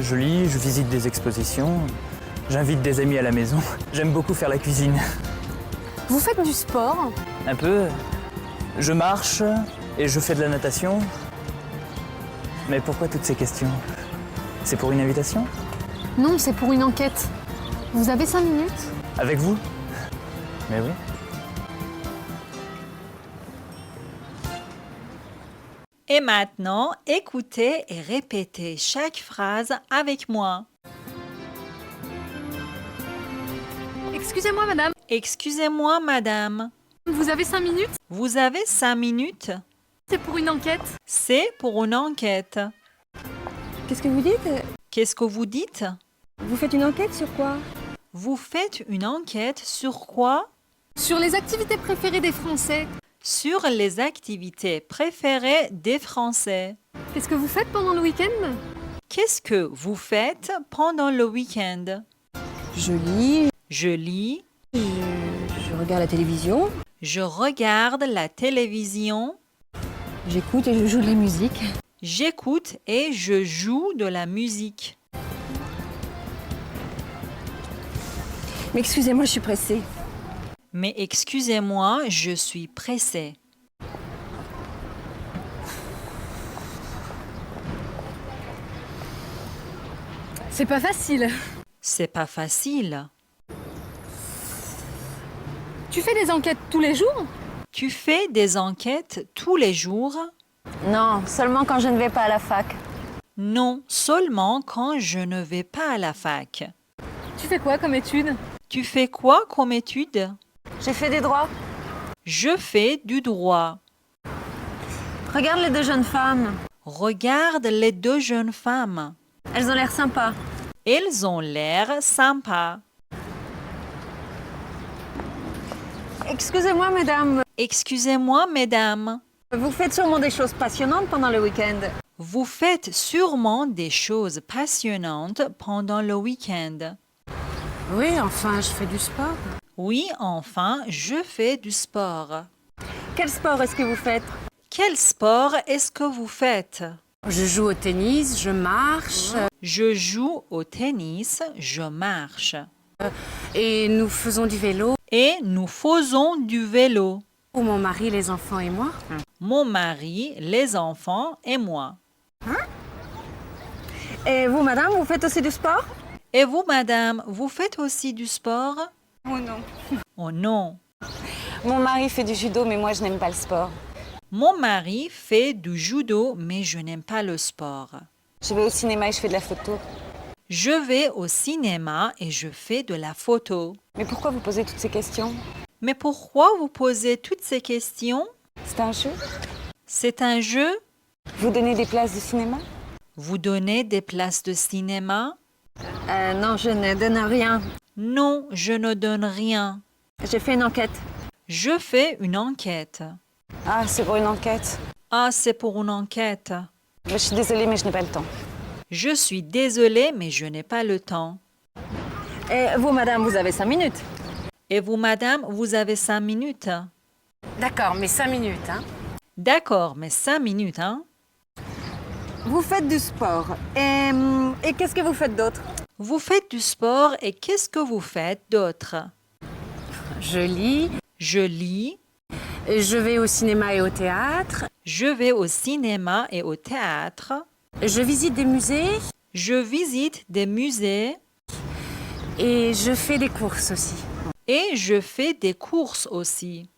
je lis, je visite des expositions, j'invite des amis à la maison. J'aime beaucoup faire la cuisine. Vous faites du sport? Un peu. Je marche et je fais de la natation. Mais pourquoi toutes ces questions? C'est pour une invitation? Non, c'est pour une enquête. Vous avez 5 minutes? Avec vous? Mais oui. Et maintenant, écoutez et répétez chaque phrase avec moi. Excusez-moi, madame. Excusez-moi, madame. Vous avez 5 minutes? Vous avez 5 minutes? C'est pour une enquête. C'est pour une enquête. Qu'est-ce que vous dites? Qu'est-ce que vous dites? Vous faites une enquête sur quoi? Vous faites une enquête sur quoi? Sur les activités préférées des Français. Sur les activités préférées des Français. Qu'est-ce que vous faites pendant le week-end? Qu'est-ce que vous faites pendant le week-end? Je lis. Je lis. Je regarde la télévision. Je regarde la télévision. J'écoute et je joue de la musique. J'écoute et je joue de la musique. Mais excusez-moi, je suis pressée. Mais excusez-moi, je suis pressée. C'est pas facile. C'est pas facile. Tu fais des enquêtes tous les jours? Tu fais des enquêtes tous les jours? Non, seulement quand je ne vais pas à la fac. Non, seulement quand je ne vais pas à la fac. Tu fais quoi comme études? Tu fais quoi comme étude? J'ai fait des droits. Je fais du droit. Regarde les deux jeunes femmes. Regarde les deux jeunes femmes. Elles ont l'air sympas. Elles ont l'air sympas. Excusez-moi, mesdames. Excusez-moi, mesdames. Vous faites sûrement des choses passionnantes pendant le week-end. Vous faites sûrement des choses passionnantes pendant le week-end. Oui, enfin, je fais du sport. Oui, enfin, je fais du sport. Quel sport est-ce que vous faites? Quel sport est-ce que vous faites? Je joue au tennis, je marche. Je joue au tennis, je marche. Et nous faisons du vélo. Et nous faisons du vélo. Pour mon mari, les enfants et moi. Mon mari, les enfants et moi. Et vous, madame, vous faites aussi du sport? Et vous, madame, vous faites aussi du sport? Oh non. Oh non. Mon mari fait du judo, mais moi, je n'aime pas le sport. Mon mari fait du judo, mais je n'aime pas le sport. Je vais au cinéma et je fais de la photo. Je vais au cinéma et je fais de la photo. Mais pourquoi vous posez toutes ces questions? Mais pourquoi vous posez toutes ces questions? C'est un jeu? C'est un jeu? Vous donnez des places de cinéma? Vous donnez des places de cinéma? Non, je ne donne rien. Non, je ne donne rien. J'ai fait une enquête. Je fais une enquête. Ah, c'est pour une enquête. Ah, c'est pour une enquête. Je suis désolée, mais je n'ai pas le temps. Je suis désolée, mais je n'ai pas le temps. Et vous, madame, vous avez 5 minutes. Et vous, madame, vous avez 5 minutes. D'accord, mais 5 minutes, hein. D'accord, mais 5 minutes, hein. Vous faites du sport. Et qu'est-ce que vous faites d'autre? Vous faites du sport et qu'est-ce que vous faites d'autre? Je lis. Je lis. Je vais au cinéma et au théâtre. Je vais au cinéma et au théâtre. Je visite des musées. Je visite des musées. Et je fais des courses aussi. Et je fais des courses aussi.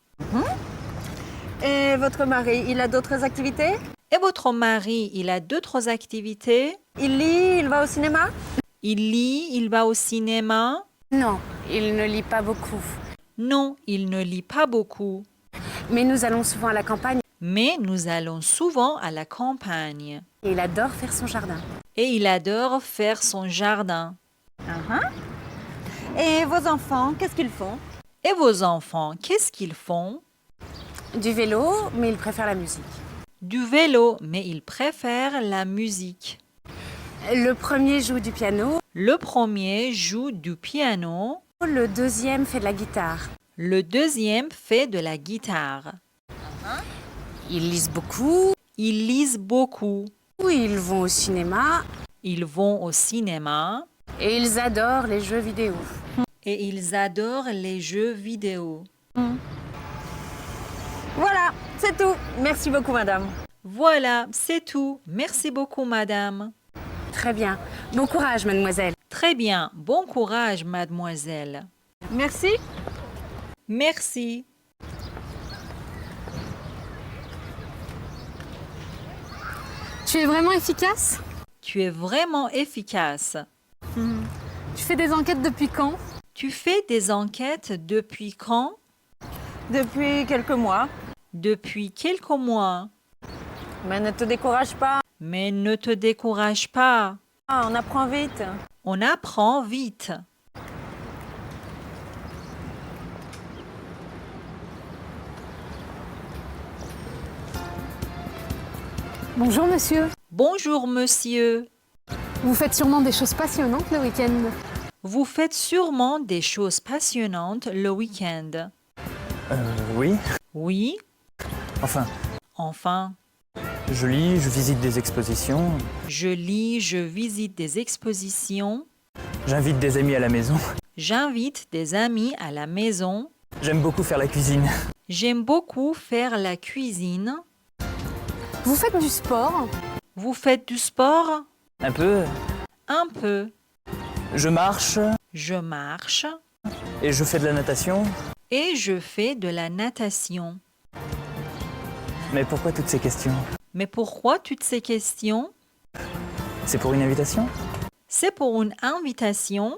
Et votre mari, il a d'autres activités? Et votre mari, il a d'autres activités? Il lit, il va au cinéma? Il lit, il va au cinéma? Non, il ne lit pas beaucoup. Non, il ne lit pas beaucoup. Mais nous allons souvent à la campagne. Mais nous allons souvent à la campagne. Et il adore faire son jardin. Et il adore faire son jardin. Et vos enfants, qu'est-ce qu'ils font? Et vos enfants, qu'est-ce qu'ils font? Du vélo, mais il préfère la musique. Du vélo, mais il préfère la musique. Le premier joue du piano. Le premier joue du piano. Le deuxième fait de la guitare. Le deuxième fait de la guitare. Ils lisent beaucoup. Ils lisent beaucoup. Ils vont au cinéma. Ils vont au cinéma. Et ils adorent les jeux vidéo. Et ils adorent les jeux vidéo. Voilà, c'est tout. Merci beaucoup, madame. Voilà, c'est tout. Merci beaucoup, madame. Très bien. Bon courage, mademoiselle. Très bien. Bon courage, mademoiselle. Merci. Merci. Tu es vraiment efficace? Tu es vraiment efficace. Tu fais des enquêtes depuis quand? Tu fais des enquêtes depuis quand? Depuis quelques mois. Depuis quelques mois. Mais ne te décourage pas. Mais ne te décourage pas. Ah, on apprend vite. On apprend vite. Bonjour monsieur. Bonjour monsieur. Vous faites sûrement des choses passionnantes le week-end. Vous faites sûrement des choses passionnantes le week-end. Oui. Oui. Enfin, je lis, je visite des expositions. Je lis, je visite des expositions. J'invite des amis à la maison. J'invite des amis à la maison. J'aime beaucoup faire la cuisine. J'aime beaucoup faire la cuisine. Vous faites du sport? Vous faites du sport? Un peu. Un peu. Je marche. Je marche. Et je fais de la natation. Et je fais de la natation. Mais pourquoi toutes ces questions? Mais pourquoi toutes ces questions? C'est pour une invitation? C'est pour une invitation?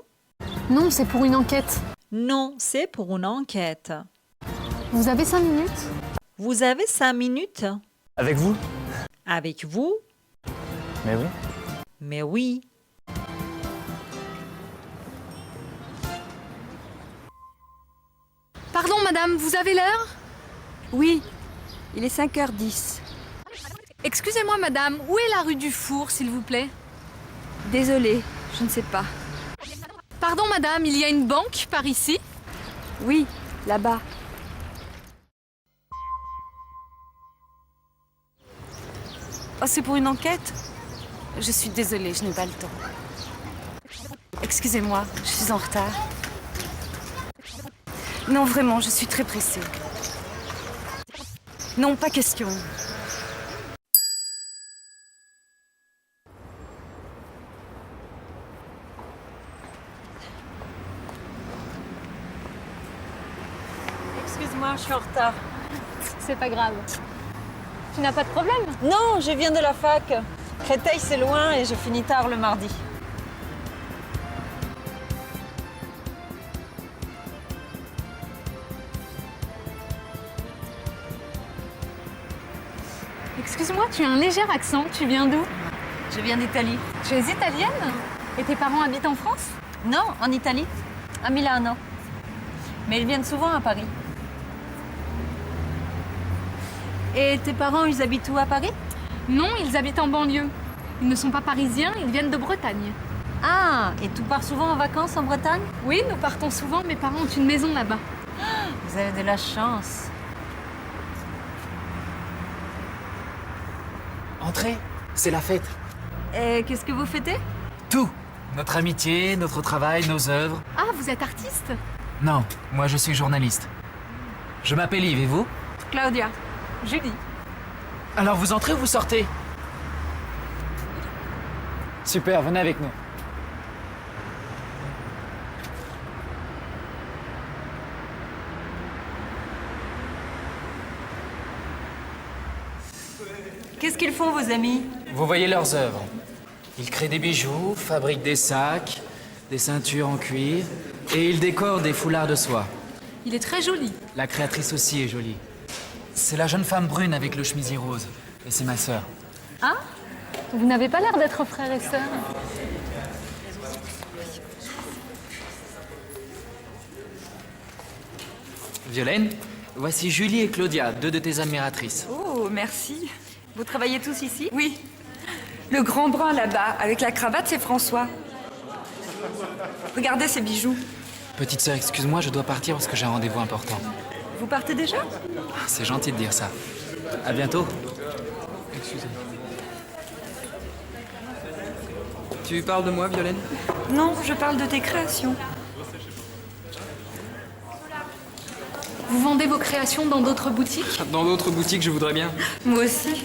Non, c'est pour une enquête. Non, c'est pour une enquête. Vous avez 5 minutes? Vous avez 5 minutes? Avec vous? Avec vous? Mais oui. Mais oui. Pardon madame, vous avez l'heure? Oui, il est 5h10. Excusez-moi madame, où est la rue du Four s'il vous plaît? Désolée, je ne sais pas. Pardon madame, il y a une banque par ici? Oui, là-bas. Oh, c'est pour une enquête? Je suis désolée, je n'ai pas le temps. Excusez-moi, je suis en retard. Non, vraiment, je suis très pressée. Non, pas question. Excuse-moi, je suis en retard. C'est pas grave. Tu n'as pas de problème? Non, je viens de la fac. Créteil, c'est loin et je finis tard le mardi. Excuse-moi, tu as un léger accent. Tu viens d'où? Je viens d'Italie. Tu es italienne? Et tes parents habitent en France? Non, en Italie, à Milano. Mais ils viennent souvent à Paris. Et tes parents, ils habitent où à Paris? Non, ils habitent en banlieue. Ils ne sont pas parisiens, ils viennent de Bretagne. Ah, et tu pars souvent en vacances en Bretagne? Oui, nous partons souvent. Mes parents ont une maison là-bas. Vous avez de la chance. Entrez, c'est la fête. Et qu'est-ce que vous fêtez? Tout. Notre amitié, notre travail, nos œuvres. Ah, vous êtes artiste? Non, moi je suis journaliste. Je m'appelle Yves, et vous? Claudia. Julie. Alors vous entrez ou vous sortez? Super, venez avec nous. Qu'est-ce qu'ils font, vos amis? Vous voyez leurs œuvres. Ils créent des bijoux, fabriquent des sacs, des ceintures en cuir, et ils décorent des foulards de soie. Il est très joli. La créatrice aussi est jolie. C'est la jeune femme brune avec le chemisier rose. Et c'est ma sœur. Ah? Vous n'avez pas l'air d'être frère et sœur. Violaine, voici Julie et Claudia, deux de tes admiratrices. Oh, merci. Vous travaillez tous ici? Oui. Le grand brun là-bas, avec la cravate, c'est François. Regardez ces bijoux. Petite sœur, excuse-moi, je dois partir parce que j'ai un rendez-vous important. Vous partez déjà? C'est gentil de dire ça. À bientôt. Excusez-moi. Tu parles de moi, Violaine? Non, je parle de tes créations. Vous vendez vos créations dans d'autres boutiques? Dans d'autres boutiques, je voudrais bien. Moi aussi.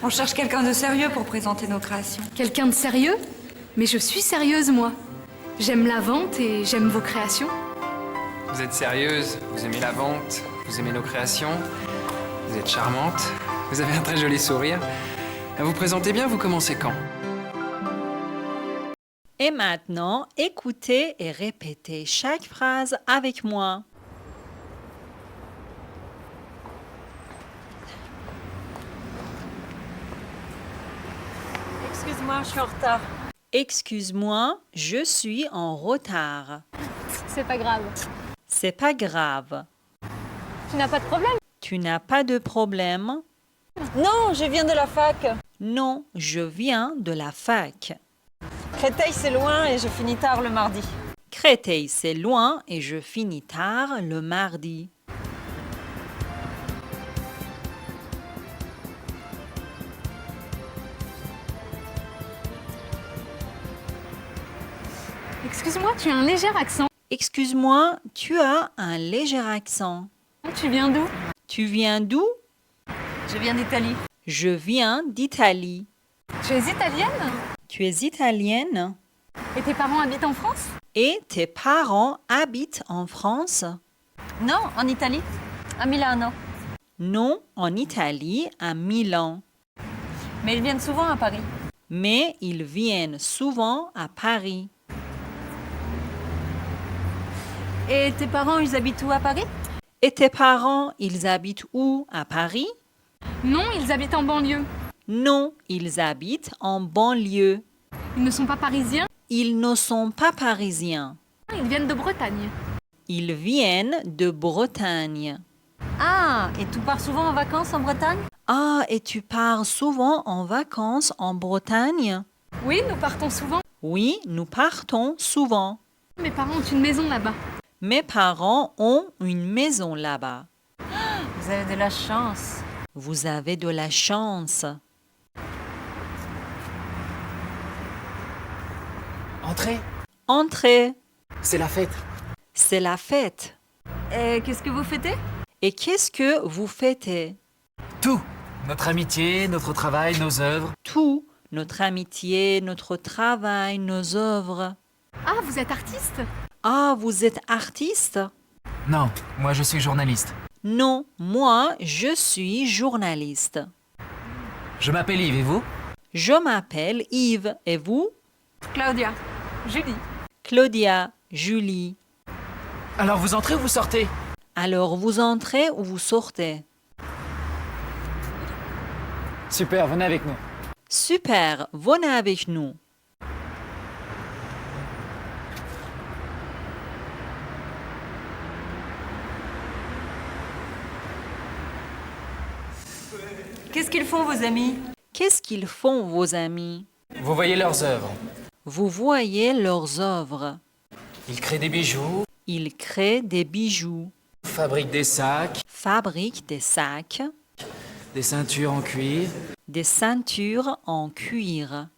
On cherche quelqu'un de sérieux pour présenter nos créations. Quelqu'un de sérieux? Mais je suis sérieuse, moi. J'aime la vente et j'aime vos créations. Vous êtes sérieuse, vous aimez la vente, vous aimez nos créations, vous êtes charmante, vous avez un très joli sourire. Vous présentez bien, vous commencez quand? Et maintenant, écoutez et répétez chaque phrase avec moi. Excuse-moi, je suis en retard. Excuse-moi, je suis en retard. C'est pas grave. C'est pas grave. Tu n'as pas de problème? Tu n'as pas de problème? Non, je viens de la fac. Non, je viens de la fac. Créteil, c'est loin et je finis tard le mardi. Créteil, c'est loin et je finis tard le mardi. Excuse-moi, tu as un léger accent. Excuse-moi, tu as un léger accent. Tu viens d'où? Tu viens d'où? Je viens d'Italie. Je viens d'Italie. Tu es italienne? Tu es italienne? Et tes parents habitent en France? Et tes parents habitent en France? Non, en Italie. À Milano. Non, en Italie, à Milan. Mais ils viennent souvent à Paris. Mais ils viennent souvent à Paris. Et tes parents, ils habitent où à Paris? Et tes parents, ils habitent où à Paris? Non, ils habitent en banlieue. Non, ils habitent en banlieue. Ils ne sont pas parisiens? Ils ne sont pas parisiens. Ils viennent de Bretagne. Ils viennent de Bretagne. Ah, et tu pars souvent en vacances en Bretagne? Ah, et tu pars souvent en vacances en Bretagne? Oui, nous partons souvent. Oui, nous partons souvent. Mes parents ont une maison là-bas. Mes parents ont une maison là-bas. Vous avez de la chance. Vous avez de la chance. Entrez. Entrez. C'est la fête. C'est la fête. Et qu'est-ce que vous fêtez? Et qu'est-ce que vous fêtez? Tout. Notre amitié, notre travail, nos œuvres. Tout. Notre amitié, notre travail, nos œuvres. Ah, vous êtes artiste? Ah, vous êtes artiste? Non, moi je suis journaliste. Non, moi, je suis journaliste. Je m'appelle Yves et vous? Je m'appelle Yves. Et vous? Claudia. Julie. Claudia. Julie. Alors vous entrez ou vous sortez? Alors vous entrez ou vous sortez? Super, venez avec nous. Super, venez avec nous. Qu'est-ce qu'ils font vos amis? Qu'est-ce qu'ils font vos amis? Vous voyez leurs œuvres. Vous voyez leurs œuvres. Ils créent des bijoux, Ils créent des bijoux, fabriquent des sacs, fabriquent des sacs, des ceintures en cuir, des ceintures en cuir.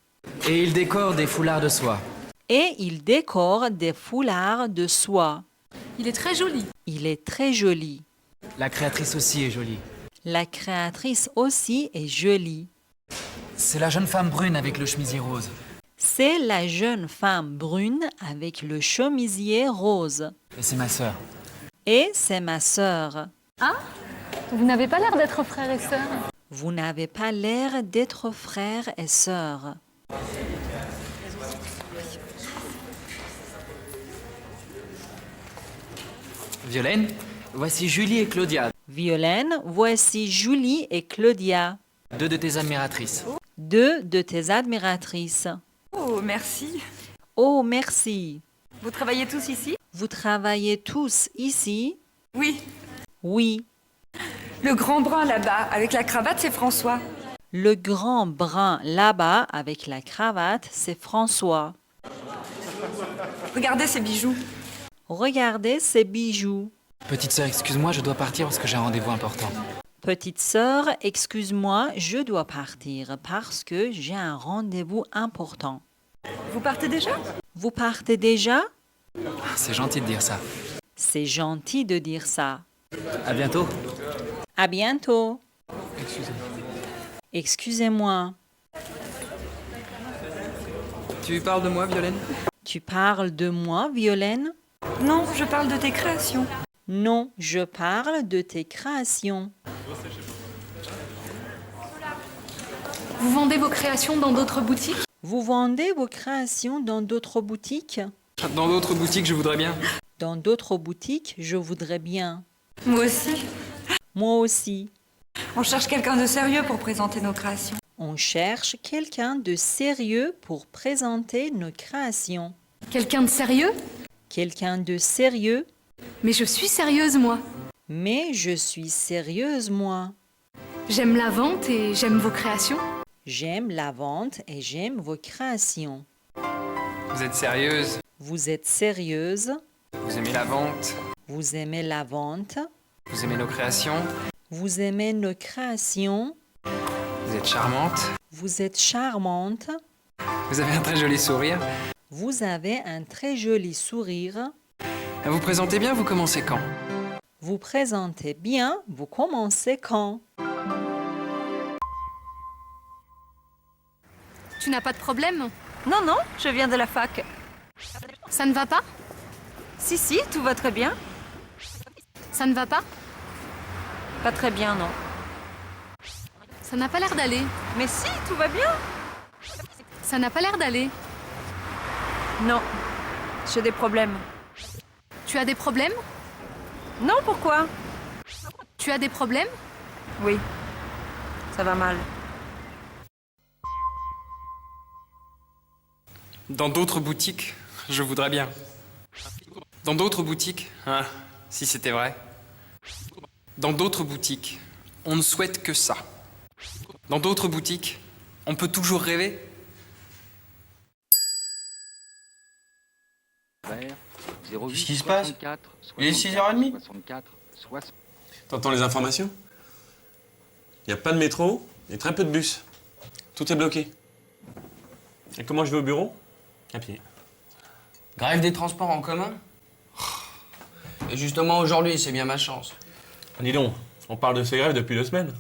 et ils décorent des foulards de soie. Et ils décorent des foulards de soie. Il est très joli. Il est très joli. La créatrice aussi est jolie. La créatrice aussi est jolie. C'est la jeune femme brune avec le chemisier rose. C'est la jeune femme brune avec le chemisier rose. Et c'est ma sœur. Et c'est ma sœur. Ah, vous n'avez pas l'air d'être frère et sœur. Vous n'avez pas l'air d'être frère et sœur. Violaine, voici Julie et Claudia, Violaine, voici Julie et Claudia, deux de tes admiratrices. deux de tes admiratrices. Oh, merci. Oh, merci. Vous travaillez tous ici? Vous travaillez tous ici? Oui. Oui. Le grand brun là-bas, avec la cravate, c'est François. Le grand brun là-bas avec la cravate, c'est François. Regardez ces bijoux. Regardez ces bijoux. Petite sœur, excuse-moi, je dois partir parce que j'ai un rendez-vous important. Petite sœur, excuse-moi, je dois partir parce que j'ai un rendez-vous important. Vous partez déjà? Vous partez déjà? C'est gentil de dire ça. C'est gentil de dire ça. À bientôt. À bientôt. Excusez-moi. Excusez-moi. Tu parles de moi, Violaine? Tu parles de moi, Violaine? Non, je parle de tes créations. Non, je parle de tes créations. Vous vendez vos créations dans d'autres boutiques? Vous vendez vos créations dans d'autres boutiques? Dans d'autres boutiques, je voudrais bien. Dans d'autres boutiques, je voudrais bien. Moi aussi. Moi aussi. On cherche quelqu'un de sérieux pour présenter nos créations. On cherche quelqu'un de sérieux pour présenter nos créations. Quelqu'un de sérieux? Quelqu'un de sérieux? Mais je suis sérieuse, moi. Mais je suis sérieuse, moi. J'aime la vente et j'aime vos créations. J'aime la vente et j'aime vos créations. Vous êtes sérieuse. Vous êtes sérieuse? Vous aimez la vente. Vous aimez la vente? Vous aimez nos créations. Vous aimez nos créations? Vous êtes charmante. Vous êtes charmante? Vous avez un très joli sourire. Vous avez un très joli sourire. Vous présentez bien, vous commencez quand? Vous présentez bien, vous commencez quand? Tu n'as pas de problème? Non, non, je viens de la fac. Ça ne va pas? Si, si, tout va très bien. Ça ne va pas? Pas très bien, non. Ça n'a pas l'air d'aller. Mais si, tout va bien. Ça n'a pas l'air d'aller. Non, j'ai des problèmes. Tu as des problèmes? Non, pourquoi? Tu as des problèmes? Oui, ça va mal. Dans d'autres boutiques, je voudrais bien. Dans d'autres boutiques, ah, si c'était vrai. Dans d'autres boutiques, on ne souhaite que ça. Dans d'autres boutiques, on peut toujours rêver. Qu'est-ce qui se passe? Il est 6h30. T'entends les informations? Il n'y a pas de métro et très peu de bus. Tout est bloqué. Et comment je vais au bureau? À pied. Grève des transports en commun? Et justement aujourd'hui, c'est bien ma chance. Dis donc, on parle de ces grèves depuis 2 semaines.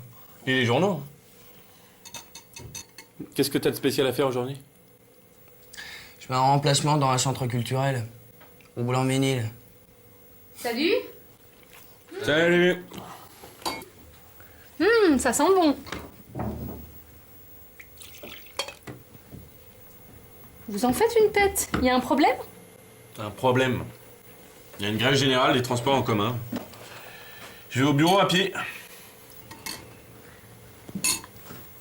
Et les journaux. Qu'est-ce que t'as de spécial à faire aujourd'hui? Je fais un remplacement dans un centre culturel, au Blanc-Ménil. Salut. Salut. Ça sent bon. Vous en faites une tête. Il y a un problème? Un problème. Il y a une grève générale des transports en commun. Je vais au bureau à pied.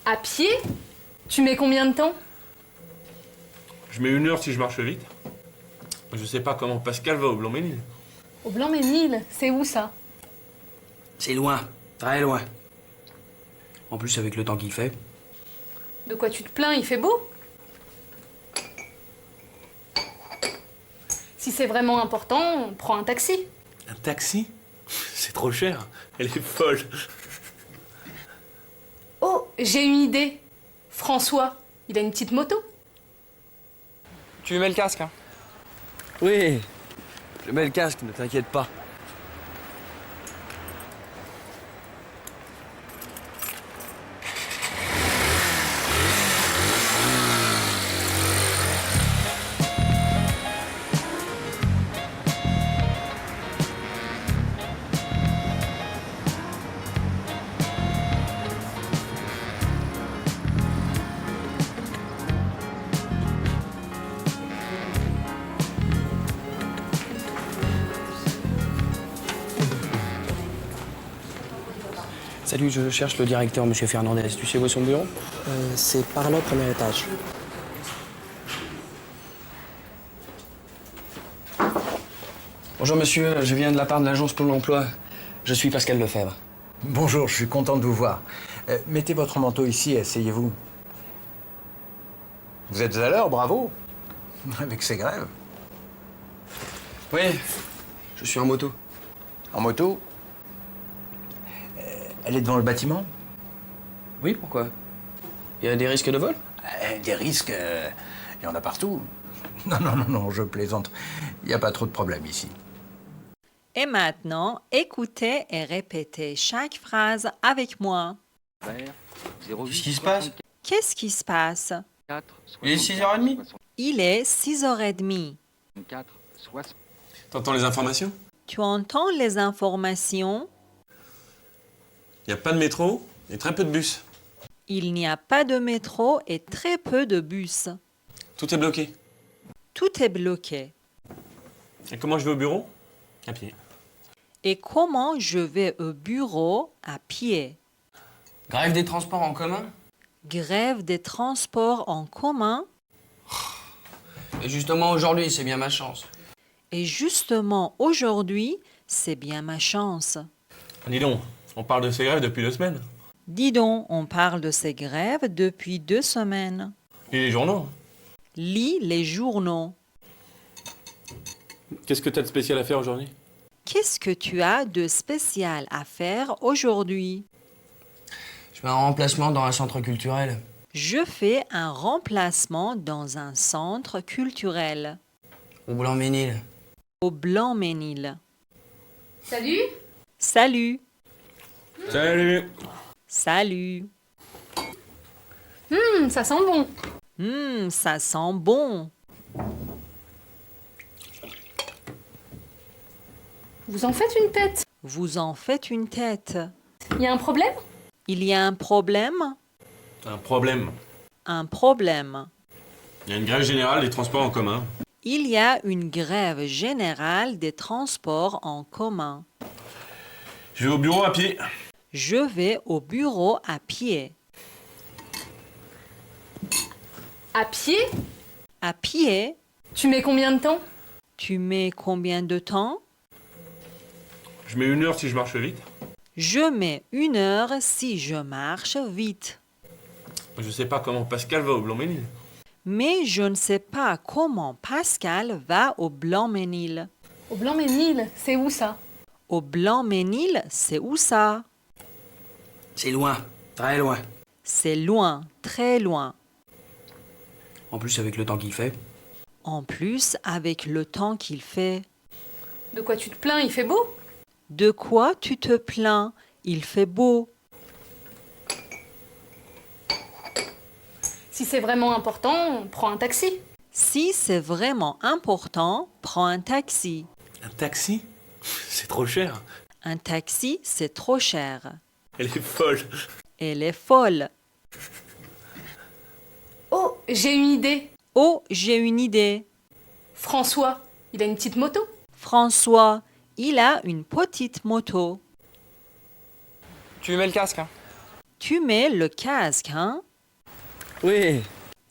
À pied? Tu mets combien de temps? Je mets 1 heure si je marche vite. Je sais pas comment Pascal va au Blanc-Ménil. Au Blanc-Ménil, c'est où ça? C'est loin, très loin. En plus, avec le temps qu'il fait. De quoi tu te plains? Il fait beau? Si c'est vraiment important, prends un taxi. Un taxi? C'est trop cher. Elle est folle. Oh, j'ai une idée. François, il a une petite moto. Tu lui mets le casque, hein? Oui, je mets le casque, ne t'inquiète pas. Salut, je cherche le directeur, monsieur Fernandez. Tu sais où est son bureau? C'est par là, au premier étage. Bonjour monsieur, je viens de la part de l'agence Pôle emploi. Je suis Pascal Lefebvre. Bonjour, je suis content de vous voir. Mettez votre manteau ici, asseyez-vous. Vous êtes à l'heure, bravo. Avec ces grèves. Oui, je suis en moto. En moto? Elle est devant le bâtiment? Oui, pourquoi? Il y a des risques de vol? Des risques, il y en a partout. Non, je plaisante. Il n'y a pas trop de problèmes ici. Et maintenant, écoutez et répétez chaque phrase avec moi. Qu'est-ce qui se passe? Qu'est-ce qui se passe? Il est 6h30. Il est 6h30. T'entends les informations? Tu entends les informations? Il n'y a pas de métro et très peu de bus. Il n'y a pas de métro et très peu de bus. Tout est bloqué. Tout est bloqué. Et comment je vais au bureau? À pied. Et comment je vais au bureau à pied? Grève des transports en commun? Grève des transports en commun? Et justement aujourd'hui, c'est bien ma chance. Et justement, aujourd'hui, c'est bien ma chance. Dis donc, on parle de ces grèves depuis 2 semaines. Dis donc, on parle de ces grèves depuis 2 semaines. Et les journaux? Lis les journaux. Qu'est-ce que tu as de spécial à faire aujourd'hui? Qu'est-ce que tu as de spécial à faire aujourd'hui? Je fais un remplacement dans un centre culturel. Je fais un remplacement dans un centre culturel. Au Blanc-Ménil. Au Blanc-Ménil. Salut. Salut. Salut. Salut. Ça sent bon. Ça sent bon. Vous en faites une tête. Vous en faites une tête. Il y a un problème? Il y a un problème? Un problème. Un problème. Il y a une grève générale des transports en commun. Il y a une grève générale des transports en commun. Je vais au bureau à pied. Je vais au bureau à pied. À pied? À pied? Tu mets combien de temps? Tu mets combien de temps? Je mets 1 heure si je marche vite. Je mets 1 heure si je marche vite. Je sais pas comment Pascal va au Blanc-Ménil. Mais je ne sais pas comment Pascal va au Blanc-Ménil. Au Blanc-Ménil, c'est où ça? Au Blanc-Ménil, c'est où ça? C'est loin, très loin. C'est loin, très loin. En plus, avec le temps qu'il fait. En plus, avec le temps qu'il fait. De quoi tu te plains? Il fait beau? De quoi tu te plains? Il fait beau. Si c'est vraiment important, prends un taxi. Si c'est vraiment important, prends un taxi. Un taxi? C'est trop cher. Un taxi, c'est trop cher. Elle est folle. Elle est folle. Oh, j'ai une idée. Oh, j'ai une idée. François, il a une petite moto. François, il a une petite moto. Tu mets le casque, hein? Tu mets le casque, hein? Oui,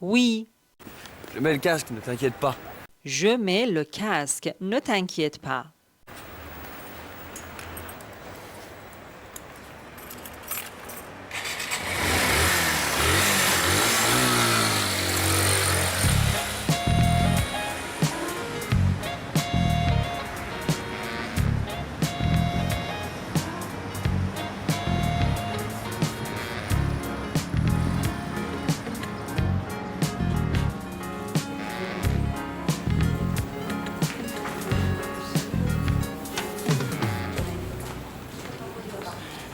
Oui, je mets le casque, ne t'inquiète pas. je mets le casque, ne t'inquiète pas.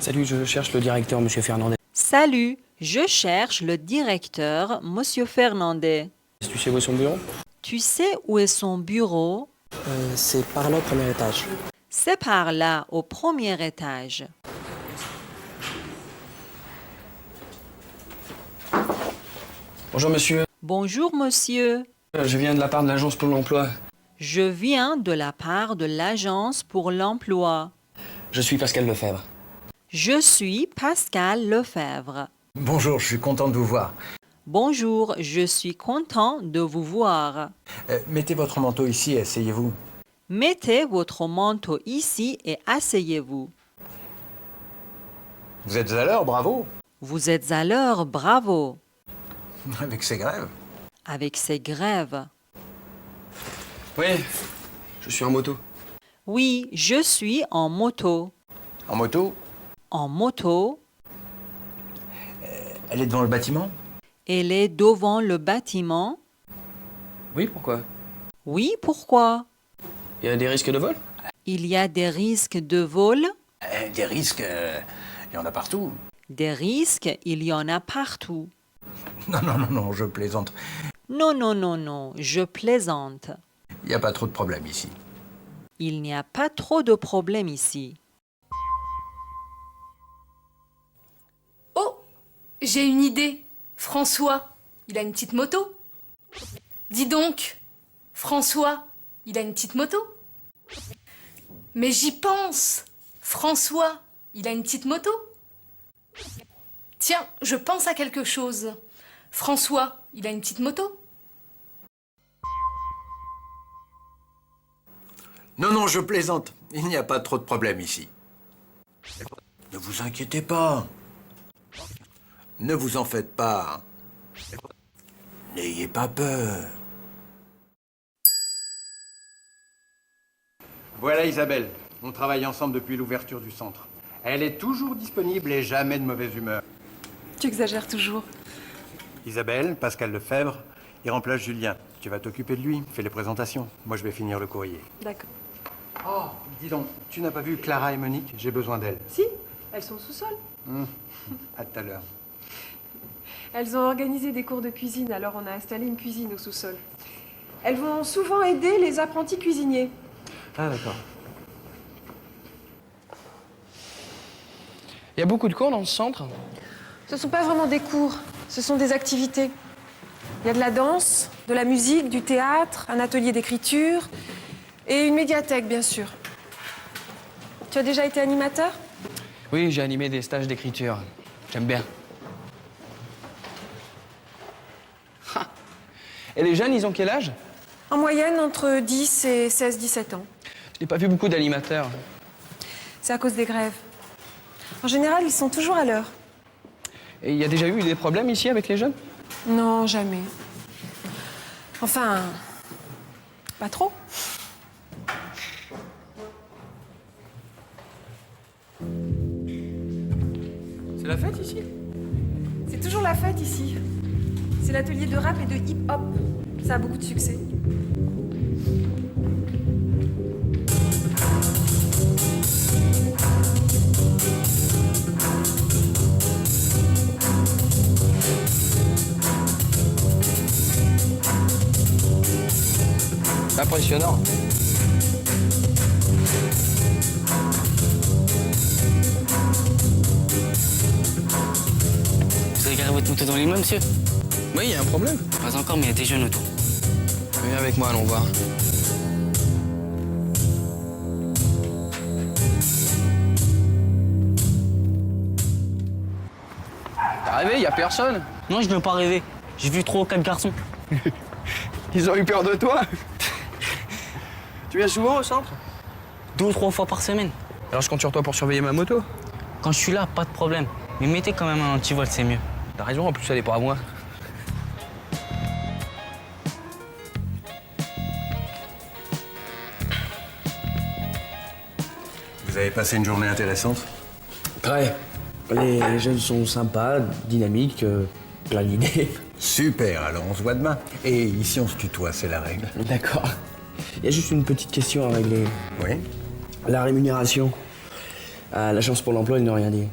Salut, je cherche le directeur, monsieur Fernandez. Salut, je cherche le directeur, Monsieur Fernandez. Tu sais où est son bureau? Tu sais où est son bureau? C'est par là au premier étage. C'est par là, au premier étage. Bonjour monsieur, Bonjour, monsieur. je viens de la part de l'agence pour l'emploi. Je viens de la part de l'agence pour l'emploi. Je suis Pascal Lefebvre. Je suis Pascal Lefebvre. Bonjour, je suis content de vous voir. Bonjour, je suis content de vous voir. Mettez votre manteau ici et asseyez-vous. Mettez votre manteau ici et asseyez-vous. Vous êtes à l'heure, bravo. Vous êtes à l'heure, bravo. Avec ces grèves. Avec ces grèves. Oui, je suis en moto. Oui, je suis en moto. En moto? En moto, Elle est devant le bâtiment? elle est devant le bâtiment. Oui, pourquoi? Oui, pourquoi? Il y a des risques de vol? Il y a des risques de vol. Des risques, il y en a partout. Des risques, il y en a partout. Non, je plaisante. Non, non, non, non, je plaisante. Il n'y a pas trop de problème ici. Il n'y a pas trop de problèmes ici. Oh, j'ai une idée. François, il a une petite moto. Dis donc, François, il a une petite moto? Mais j'y pense! François, il a une petite moto? Tiens, je pense à quelque chose. François, il a une petite moto? Non, non, je plaisante. Il n'y a pas trop de problème ici. Ne vous inquiétez pas. Ne vous en faites pas. N'ayez pas peur. Voilà Isabelle. On travaille ensemble depuis l'ouverture du centre. Elle est toujours disponible et jamais de mauvaise humeur. Tu exagères toujours. Isabelle, Pascal Lefebvre, il remplace Julien. Tu vas t'occuper de lui, fais les présentations. Moi, je vais finir le courrier. D'accord. Oh, dis donc, tu n'as pas vu Clara et Monique? J'ai besoin d'elles. Si, elles sont au sous-sol. À tout à l'heure. Elles ont organisé des cours de cuisine, alors on a installé une cuisine au sous-sol. Elles vont souvent aider les apprentis cuisiniers. Ah, d'accord. Il y a beaucoup de cours dans ce centre? Ce ne sont pas vraiment des cours, ce sont des activités. Il y a de la danse, de la musique, du théâtre, un atelier d'écriture et une médiathèque, bien sûr. Tu as déjà été animateur? Oui, j'ai animé des stages d'écriture. J'aime bien. Et les jeunes, ils ont quel âge? En moyenne, entre 10 et 16-17 ans. Je n'ai pas vu beaucoup d'animateurs. C'est à cause des grèves. En général, ils sont toujours à l'heure. Et il y a déjà eu des problèmes ici avec les jeunes? Non, jamais. Enfin, pas trop. C'est la fête ici? C'est toujours la fête ici. C'est l'atelier de rap et de hip-hop. Ça a beaucoup de succès. Impressionnant. Vous avez garé votre moto dans l'immeuble, monsieur? Oui, il y a un problème. Pas encore, mais il y a des jeunes autour. Viens avec moi, allons voir. T'es rêvé, il y a personne? Non, je viens pas rêver. J'ai vu 3 ou 4 garçons. Ils ont eu peur de toi? Tu viens souvent au centre? 2 ou 3 fois par semaine. Alors je compte sur toi pour surveiller ma moto. Quand je suis là, pas de problème. Mais mettez quand même un anti-vol, c'est mieux. T'as raison, en plus elle est pas à moi. Vous avez passé une journée intéressante? Ouais. Les jeunes sont sympas, dynamiques, plein d'idées. Super, alors on se voit demain. Et ici on se tutoie, c'est la règle. D'accord. Il y a juste une petite question à régler. Oui? La rémunération. L'Agence pour l'emploi, ils n'ont rien dit.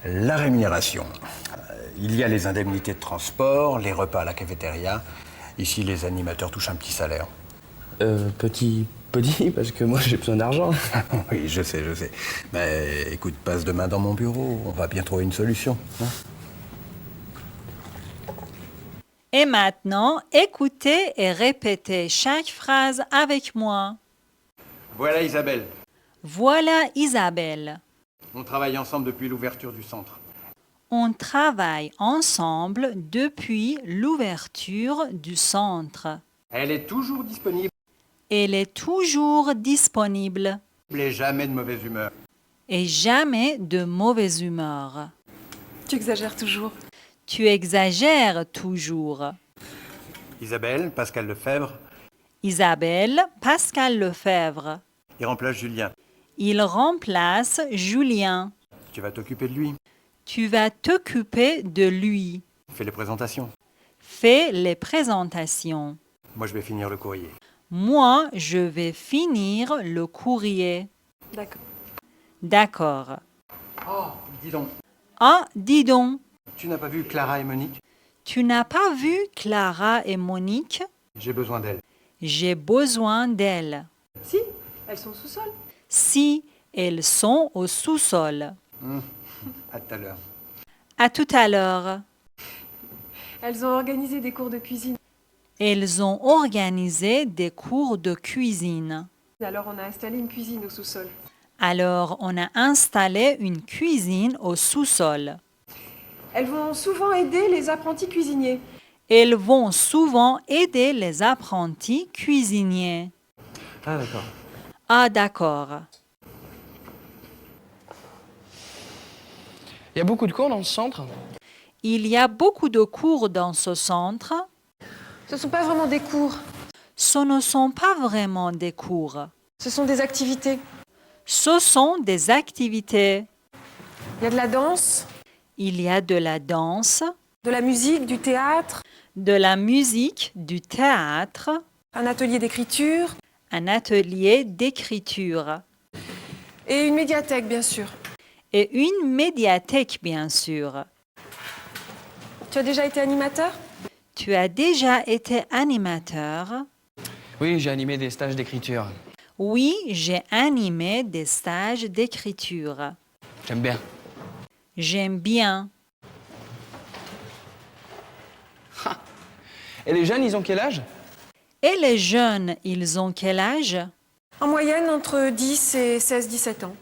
La rémunération. Il y a les indemnités de transport, les repas à la cafétéria. Ici, les animateurs touchent un petit salaire. Petit, parce que moi j'ai besoin d'argent. Oui, je sais. Mais écoute, passe demain dans mon bureau, on va bien trouver une solution. Hein? Et maintenant, écoutez et répétez chaque phrase avec moi. Voilà Isabelle. Voilà Isabelle. On travaille ensemble depuis l'ouverture du centre. On travaille ensemble depuis l'ouverture du centre. Elle est toujours disponible Elle est toujours disponible et jamais de mauvaise humeur. et jamais de mauvaise humeur. Tu exagères toujours. Tu exagères toujours. Isabelle, Pascal Lefebvre, Isabelle, Pascal Lefebvre. il remplace Julien. Il remplace Julien. Tu vas t'occuper de lui. Tu vas t'occuper de lui. Fais les présentations. Fais les présentations. Moi, je vais finir le courrier. Moi, je vais finir le courrier. D'accord. D'accord. Oh, dis donc, Ah, dis donc, tu n'as pas vu Clara et Monique? tu n'as pas vu Clara et Monique? J'ai besoin d'elles. J'ai besoin d'elles. Si, elles sont au sous-sol. Si, elles sont au sous-sol. À tout à l'heure. À tout à l'heure. Elles ont organisé des cours de cuisine. Elles ont organisé des cours de cuisine. Alors on a installé une cuisine au sous-sol. Alors, on a installé une cuisine au sous-sol. Elles vont souvent aider les apprentis cuisiniers. Elles vont souvent aider les apprentis cuisiniers. Ah, d'accord. Ah, d'accord. Il y a beaucoup de cours dans ce centre? Il y a beaucoup de cours dans ce centre. Ce ne sont pas vraiment des cours. Ce ne sont pas vraiment des cours. Ce sont des activités. Ce sont des activités. Il y a de la danse. Il y a de la danse. De la musique, du théâtre. De la musique, du théâtre. Un atelier d'écriture. Un atelier d'écriture. Et une médiathèque, bien sûr. Et une médiathèque, bien sûr. Tu as déjà été animateur? Tu as déjà été animateur? Oui, j'ai animé des stages d'écriture. Oui, j'ai animé des stages d'écriture. J'aime bien. J'aime bien. Et les jeunes, ils ont quel âge? Et les jeunes, ils ont quel âge? En moyenne, entre 10 et 16-17 ans.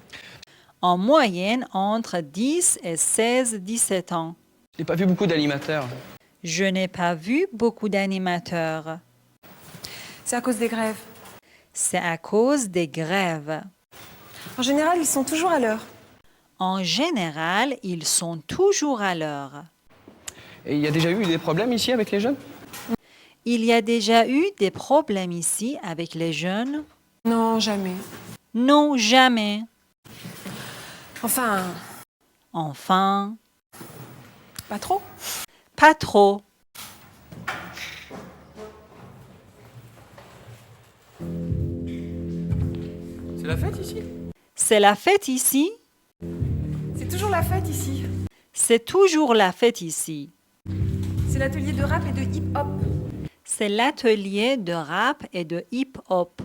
En moyenne, entre 10 et 16-17 ans. J'ai pas vu beaucoup d'animateurs. Je n'ai pas vu beaucoup d'animateurs. C'est à cause des grèves. C'est à cause des grèves. En général, ils sont toujours à l'heure. En général, ils sont toujours à l'heure. Et il y a déjà eu des problèmes ici avec les jeunes? Il y a déjà eu des problèmes ici avec les jeunes? Non, jamais. Non, jamais. Enfin, pas trop. Pas trop. C'est la fête ici? C'est la fête ici? C'est toujours la fête ici. C'est toujours la fête ici. C'est l'atelier de rap et de hip-hop. C'est l'atelier de rap et de hip-hop.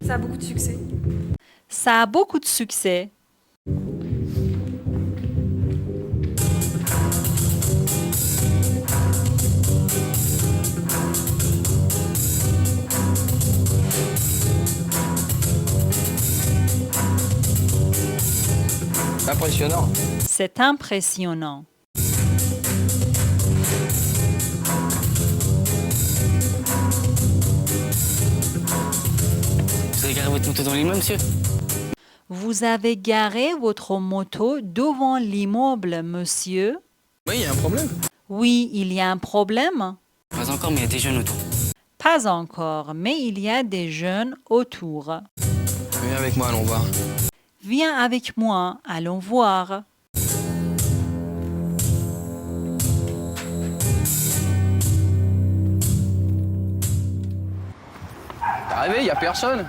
Ça a beaucoup de succès. Ça a beaucoup de succès. Impressionnant. C'est impressionnant. Vous avez garé votre moto dans l'immeuble, monsieur? Vous avez garé votre moto devant l'immeuble, monsieur? Oui, il y a un problème. Oui, il y a un problème. Pas encore, mais il y a des jeunes autour. Pas encore, mais il y a des jeunes autour. Viens avec moi, allons voir. Viens avec moi, allons voir. T'es arrivé, il y a personne.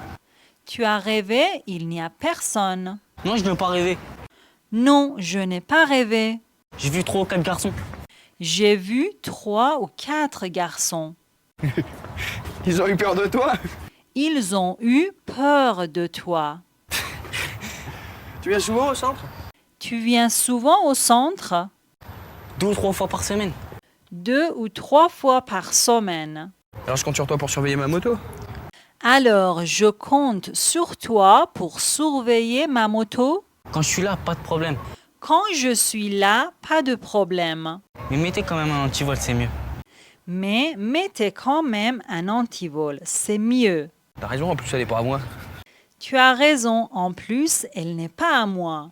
Tu as rêvé, il n'y a personne. Non, je n'ai pas rêvé. Non, je n'ai pas rêvé. J'ai vu 3 ou 4 garçons. J'ai vu 3 ou 4 garçons. Ils ont eu peur de toi? Ils ont eu peur de toi. Tu viens souvent au centre? Tu viens souvent au centre? 2 ou 3 fois par semaine. 2 ou 3 fois par semaine. Alors je compte sur toi pour surveiller ma moto. Alors, je compte sur toi pour surveiller ma moto? Quand je suis là, pas de problème. Quand je suis là, pas de problème. Mais mettez quand même un antivol, c'est mieux. Mais mettez quand même un antivol, c'est mieux. T'as raison, en plus elle est pas à moi. Tu as raison, en plus, elle n'est pas à moi.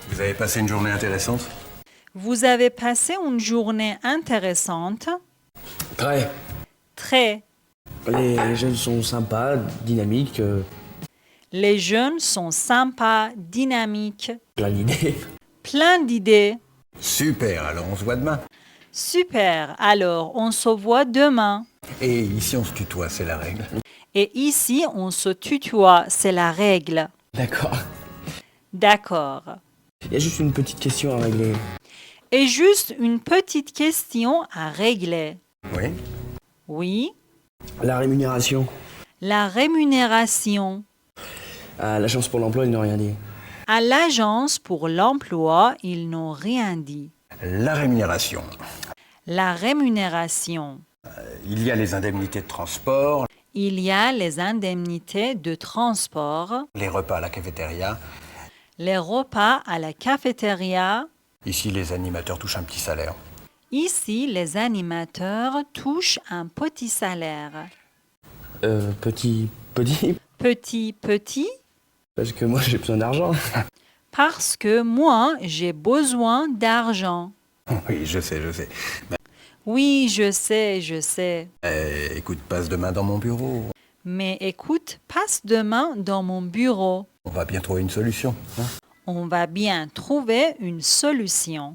Vous avez passé une journée intéressante? Vous avez passé une journée intéressante? Très. Très. Les jeunes sont sympas, dynamiques, Les jeunes sont sympas, dynamiques. plein d'idées. Plein d'idées. Super, alors on se voit demain. Super, alors on se voit demain. Et ici on se tutoie, c'est la règle. Et ici, on se tutoie, c'est la règle. D'accord. D'accord. Il y a juste une petite question à régler. Et juste une petite question à régler. Oui. Oui, La rémunération. la rémunération. Ah, l'agence pour l'emploi, ils n'ont rien dit. À l'agence pour l'emploi, ils n'ont rien dit. La rémunération. La rémunération. Il y a les indemnités de transport, Il y a les indemnités de transport, les repas à la cafétéria. les repas à la cafétéria. Ici, les animateurs touchent un petit salaire. Ici, les animateurs touchent un petit salaire. Petit. Petit, Parce que moi j'ai besoin d'argent. parce que moi, j'ai besoin d'argent. Oui, je sais. Oui, je sais. Écoute, passe demain dans mon bureau. Mais écoute, passe demain dans mon bureau. On va bien trouver une solution. Hein? On va bien trouver une solution.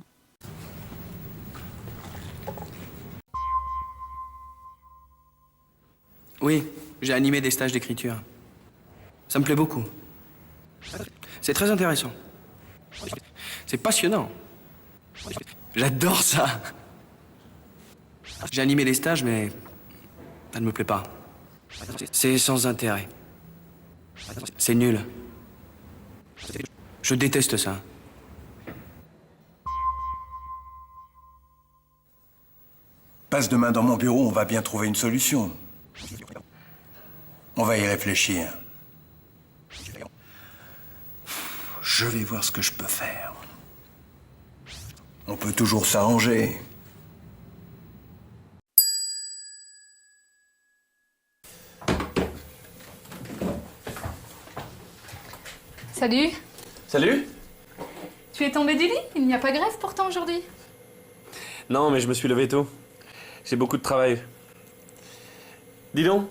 Oui, j'ai animé des stages d'écriture. Ça me plaît beaucoup. C'est très intéressant. C'est passionnant. J'adore ça. J'ai animé des stages, mais ça ne me plaît pas. C'est sans intérêt. C'est nul. Je déteste ça. Passe demain dans mon bureau, on va bien trouver une solution. On va y réfléchir. Je vais voir ce que je peux faire. On peut toujours s'arranger. Salut, Salut? tu es tombé du lit? Il n'y a pas grève pourtant aujourd'hui. Non, mais je me suis levé tôt. J'ai beaucoup de travail. Dis donc,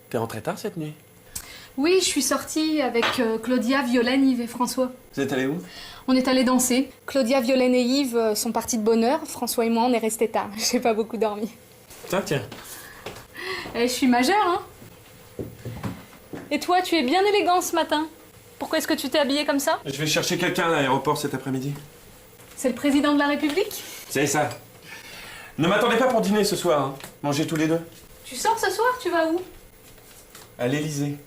t'es rentré tard cette nuit? Oui, je suis sortie avec Claudia, Violaine, Yves et François. Vous êtes allé où? On est allés danser. Claudia, Violaine et Yves sont partis de bonne heure. François et moi, on est restés tard. J'ai pas beaucoup dormi. Tiens. Je suis majeure, hein. Et toi, tu es bien élégant ce matin. Pourquoi est-ce que tu t'es habillée comme ça? Je vais chercher quelqu'un à l'aéroport cet après-midi. C'est le président de la République? C'est ça. Ne m'attendez pas pour dîner ce soir, hein. Mangez tous les deux. Tu sors ce soir? Tu vas où? À l'Élysée.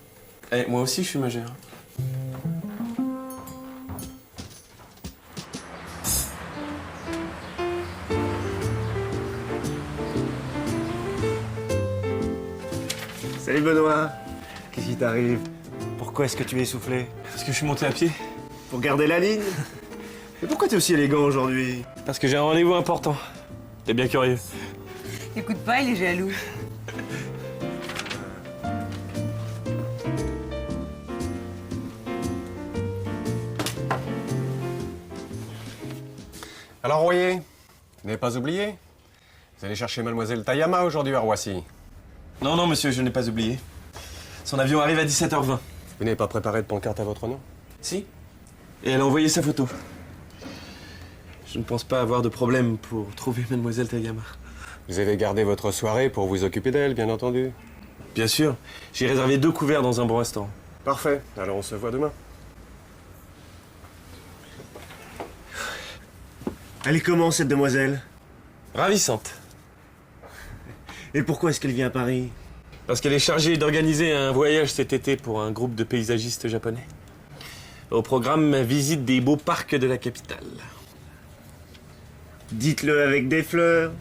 Eh, moi aussi je suis majeur. Salut Benoît. Qu'est-ce qui t'arrive? Pourquoi est-ce que tu es essoufflé? Parce que je suis monté à pied. Pour garder la ligne? Mais pourquoi t'es aussi élégant aujourd'hui? Parce que j'ai un rendez-vous important. T'es bien curieux. Écoute pas, il est jaloux. Alors, Royer, vous n'avez pas oublié? Vous allez chercher Mademoiselle Tayama aujourd'hui à Roissy. Non, monsieur, je n'ai pas oublié. Son avion arrive à 17h20. Vous n'avez pas préparé de pancarte à votre nom? Si. Et elle a envoyé sa photo. Je ne pense pas avoir de problème pour trouver Mademoiselle Tayama. Vous avez gardé votre soirée pour vous occuper d'elle, bien entendu. Bien sûr. J'ai réservé 2 couverts dans un bon restaurant. Parfait. Alors on se voit demain. Elle est comment, cette demoiselle? Ravissante. Et pourquoi est-ce qu'elle vient à Paris? Parce qu'elle est chargée d'organiser un voyage cet été pour un groupe de paysagistes japonais. Au programme, visite des beaux parcs de la capitale. Dites-le avec des fleurs.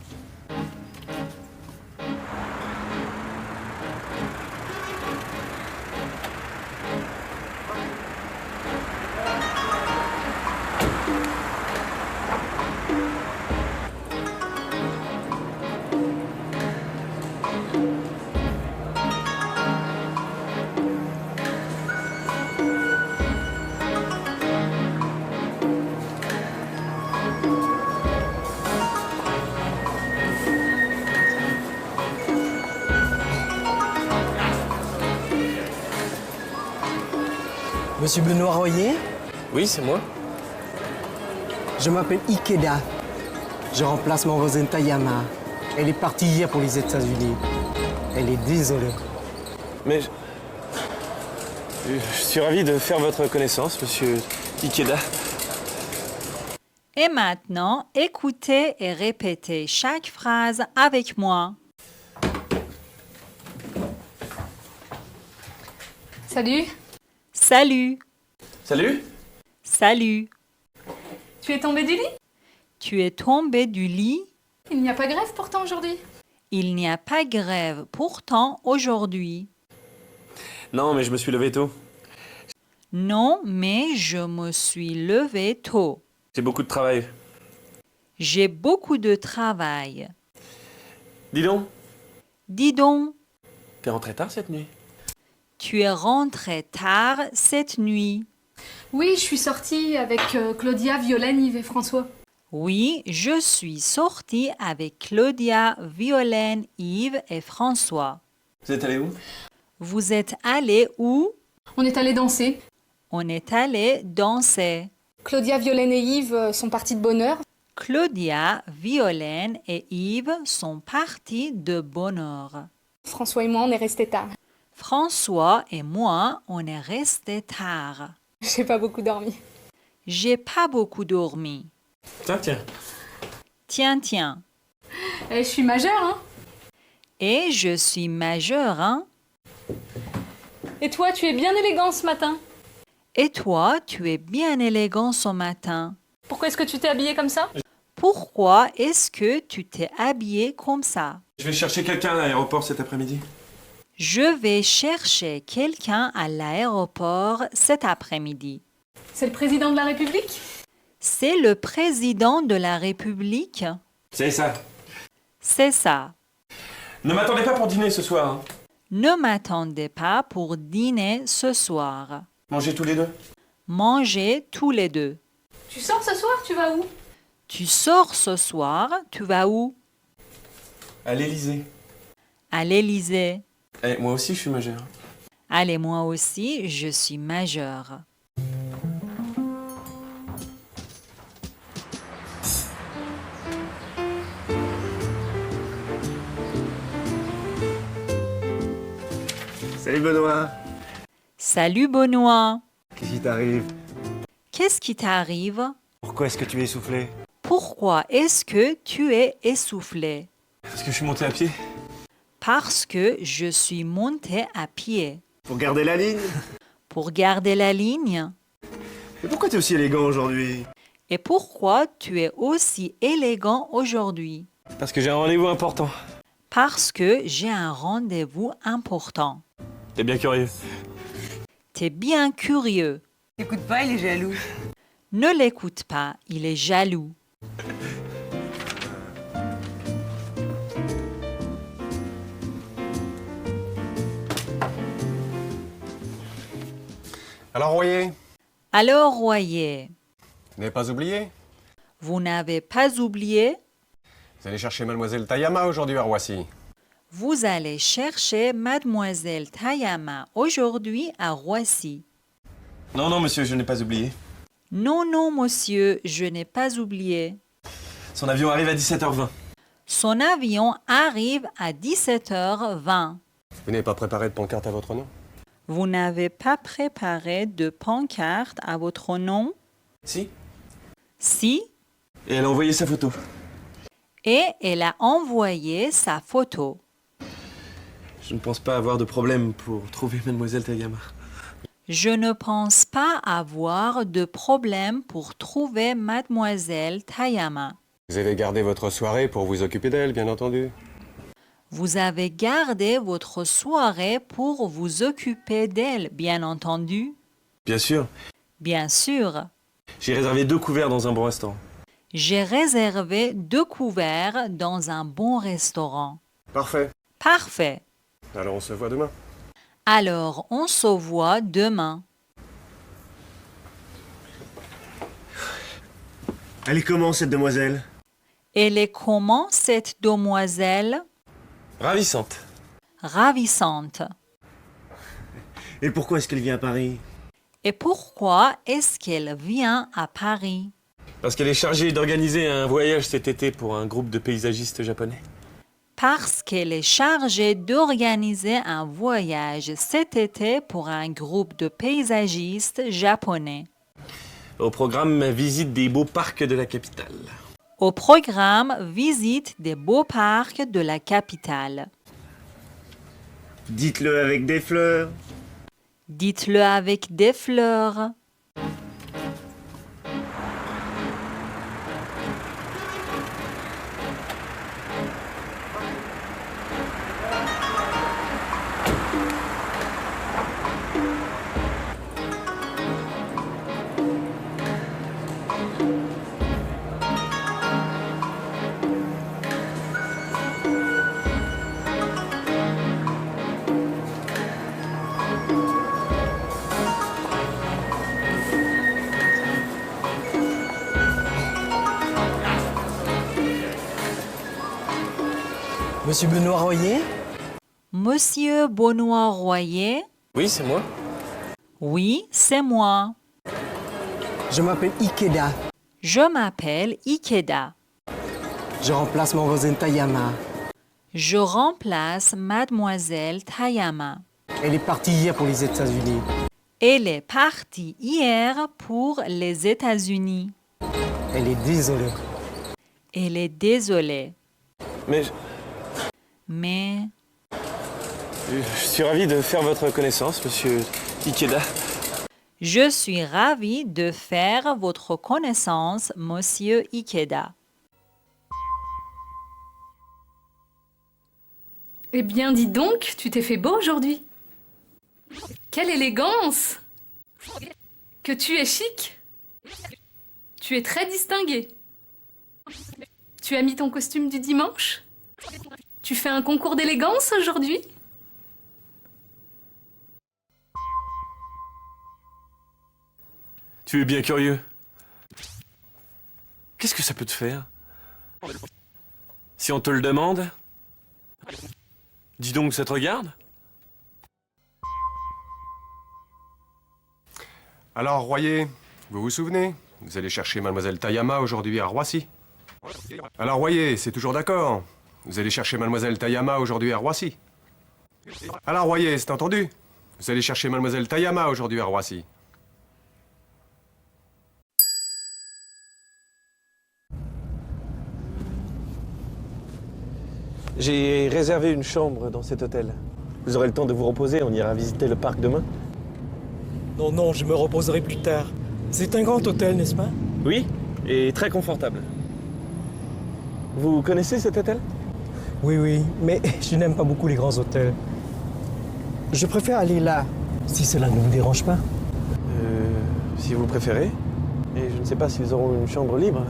Monsieur Benoît Royer? Oui, c'est moi. Je m'appelle Ikeda. Je remplace mon voisin Tayama. Elle est partie hier pour les États-Unis. Elle est désolée. Mais je suis ravi de faire votre connaissance, monsieur Ikeda. Et maintenant, écoutez et répétez chaque phrase avec moi. Salut. Salut. Salut. Salut. Tu es tombé du lit? Tu es tombé du lit? Il n'y a pas grève pourtant aujourd'hui. Il n'y a pas grève pourtant aujourd'hui. Non, mais je me suis levé tôt. Non, mais je me suis levé tôt. J'ai beaucoup de travail. J'ai beaucoup de travail. Dis donc, Dis donc, t'es rentré tard cette nuit? tu es rentré tard cette nuit. Oui, je suis sortie avec Claudia, Violaine, Yves et François. Oui, je suis sortie avec Claudia, Violaine, Yves et François. Vous êtes allé où? Vous êtes allés où? On est allé danser. On est allé danser. Claudia, Violaine et Yves sont partis de bonne heure. Claudia, Violaine et Yves sont partis de bonne heure. François et moi, on est restés tard. François et moi, on est restés tard. J'ai pas beaucoup dormi. J'ai pas beaucoup dormi. Tiens, tiens. Tiens, tiens. Je suis majeure, hein? Et je suis majeure, hein? Et toi, tu es bien élégant ce matin. Et toi, tu es bien élégant ce matin. Pourquoi est-ce que tu t'es habillé comme ça? Pourquoi est-ce que tu t'es habillé comme ça? Je vais chercher quelqu'un à l'aéroport cet après-midi. Je vais chercher quelqu'un à l'aéroport cet après-midi. C'est le président de la République? C'est le président de la République? C'est ça. C'est ça. Ne m'attendez pas pour dîner ce soir. Hein. Ne m'attendez pas pour dîner ce soir. Mangez tous les deux. Mangez tous les deux. Tu sors ce soir, tu vas où? Tu sors ce soir, tu vas où? À l'Élysée. À l'Élysée. Eh, moi aussi, je suis majeur. Allez, moi aussi, je suis majeure. Salut Benoît. Salut Benoît. Qu'est-ce qui t'arrive? Qu'est-ce qui t'arrive? Pourquoi est-ce que tu es essoufflé? Pourquoi est-ce que tu es essoufflé? Parce que je suis monté à pied. Parce que je suis montée à pied. Pour garder la ligne? Pour garder la ligne? Mais pourquoi t'es aussi élégant aujourd'hui? Et pourquoi tu es aussi élégant aujourd'hui? Parce que j'ai un rendez-vous important. Parce que j'ai un rendez-vous important. T'es bien curieux. T'es bien curieux. Écoute pas, il est jaloux. Ne l'écoute pas, il est jaloux. Alors, Royer, Alors, Royer, vous n'avez pas oublié? vous n'avez pas oublié? Vous allez chercher Mademoiselle Tayama aujourd'hui à Roissy. Vous allez chercher Mademoiselle Tayama aujourd'hui à Roissy. Non, non, monsieur, je n'ai pas oublié. Non, non, monsieur, je n'ai pas oublié. Son avion arrive à 17h20. Son avion arrive à 17h20. Vous n'avez pas préparé de pancarte à votre nom? Vous n'avez pas préparé de pancarte à votre nom? Si. Si. Et elle a envoyé sa photo. Et elle a envoyé sa photo. Je ne pense pas avoir de problème pour trouver Mademoiselle Tayama. Je ne pense pas avoir de problème pour trouver Mademoiselle Tayama. Vous avez gardé votre soirée pour vous occuper d'elle, bien entendu. Vous avez gardé votre soirée pour vous occuper d'elle, bien entendu? Bien sûr. Bien sûr. J'ai réservé 2 couverts dans un bon restaurant. J'ai réservé 2 couverts dans un bon restaurant. Parfait. Parfait. Alors on se voit demain. Alors, on se voit demain. Elle est comment cette demoiselle? Elle est comment cette demoiselle? Ravissante. Ravissante. Et pourquoi est-ce qu'elle vient à Paris? Et pourquoi est-ce qu'elle vient à Paris? Parce qu'elle est chargée d'organiser un voyage cet été pour un groupe de paysagistes japonais. Parce qu'elle est chargée d'organiser un voyage cet été pour un groupe de paysagistes japonais. Au programme, visite des beaux parcs de la capitale. Au programme, visite des beaux parcs de la capitale. Dites-le avec des fleurs. Dites-le avec des fleurs. Monsieur Benoît Royer? Monsieur Benoît Royer? Oui, c'est moi. Oui, c'est moi. Je m'appelle Ikeda. Je m'appelle Ikeda. Je remplace mon voisin Tayama. Je remplace mademoiselle Tayama. Elle est partie hier pour les États-Unis. Elle est partie hier pour les États-Unis. Elle est désolée. Elle est désolée. Mais je suis ravi de faire votre connaissance, monsieur Ikeda. Je suis ravie de faire votre connaissance, monsieur Ikeda. Eh bien, dis donc, tu t'es fait beau aujourd'hui. Quelle élégance! Que tu es chic. Tu es très distingué. Tu as mis ton costume du dimanche? Tu fais un concours d'élégance aujourd'hui? Tu es bien curieux. Qu'est-ce que ça peut te faire? Si on te le demande? Dis donc, ça te regarde? Alors, Royer, vous vous souvenez? Vous allez chercher mademoiselle Tayama aujourd'hui à Roissy. Alors, Royer, c'est toujours d'accord? Vous allez chercher mademoiselle Tayama aujourd'hui à Roissy. Alors, Royer, c'est entendu? Vous allez chercher mademoiselle Tayama aujourd'hui à Roissy. J'ai réservé une chambre dans cet hôtel. Vous aurez le temps de vous reposer, on ira visiter le parc demain. Non, non, je me reposerai plus tard. C'est un grand hôtel, n'est-ce pas? Oui, et très confortable. Vous connaissez cet hôtel? Oui, oui, mais je n'aime pas beaucoup les grands hôtels. Je préfère aller là, si cela ne vous dérange pas. Si vous préférez. Et je ne sais pas s'ils auront une chambre libre.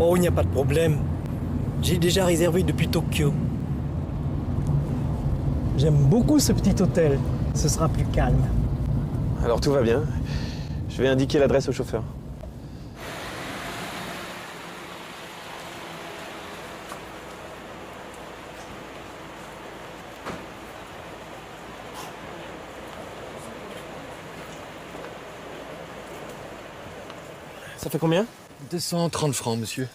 Oh, il n'y a pas de problème. J'ai déjà réservé depuis Tokyo. J'aime beaucoup ce petit hôtel. Ce sera plus calme. Alors tout va bien. Je vais indiquer l'adresse au chauffeur. Ça fait combien? 230 francs, monsieur.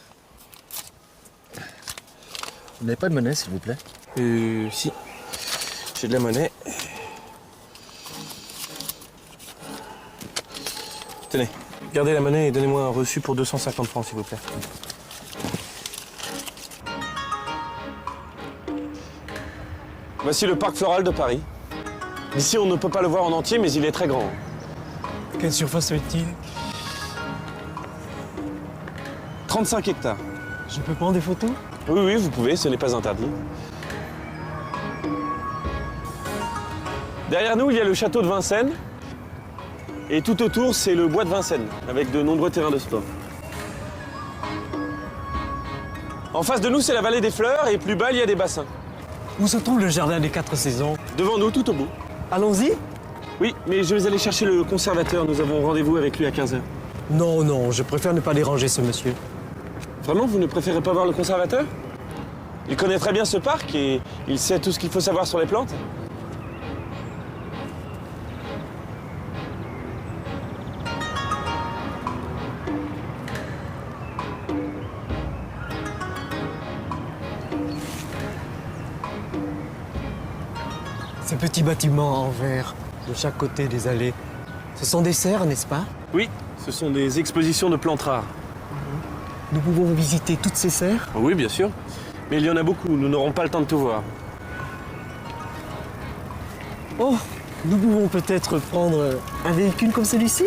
Vous n'avez pas de monnaie, s'il vous plaît? Si. J'ai de la monnaie. Tenez, gardez la monnaie et donnez-moi un reçu pour 250 francs, s'il vous plaît. Voici le parc floral de Paris. D'ici, on ne peut pas le voir en entier, mais il est très grand. Quelle surface fait-il? 35 hectares. Je peux prendre des photos? Oui, oui, vous pouvez, ce n'est pas interdit. Derrière nous, il y a le château de Vincennes. Et tout autour, c'est le bois de Vincennes, avec de nombreux terrains de sport. En face de nous, c'est la vallée des fleurs, et plus bas, il y a des bassins. Où se trouve le jardin des 4 saisons? Devant nous, tout au bout. Allons-y? Oui, mais je vais aller chercher le conservateur. Nous avons rendez-vous avec lui à 15h. Non, non, je préfère ne pas déranger ce monsieur. Vraiment, vous ne préférez pas voir le conservateur? Il connaît très bien ce parc et il sait tout ce qu'il faut savoir sur les plantes. Ces petits bâtiments en verre, de chaque côté des allées, ce sont des serres, n'est-ce pas? Oui, ce sont des expositions de plantes rares. Nous pouvons visiter toutes ces serres? Oui, bien sûr. Mais il y en a beaucoup, nous n'aurons pas le temps de tout voir. Oh, nous pouvons peut-être prendre un véhicule comme celui-ci?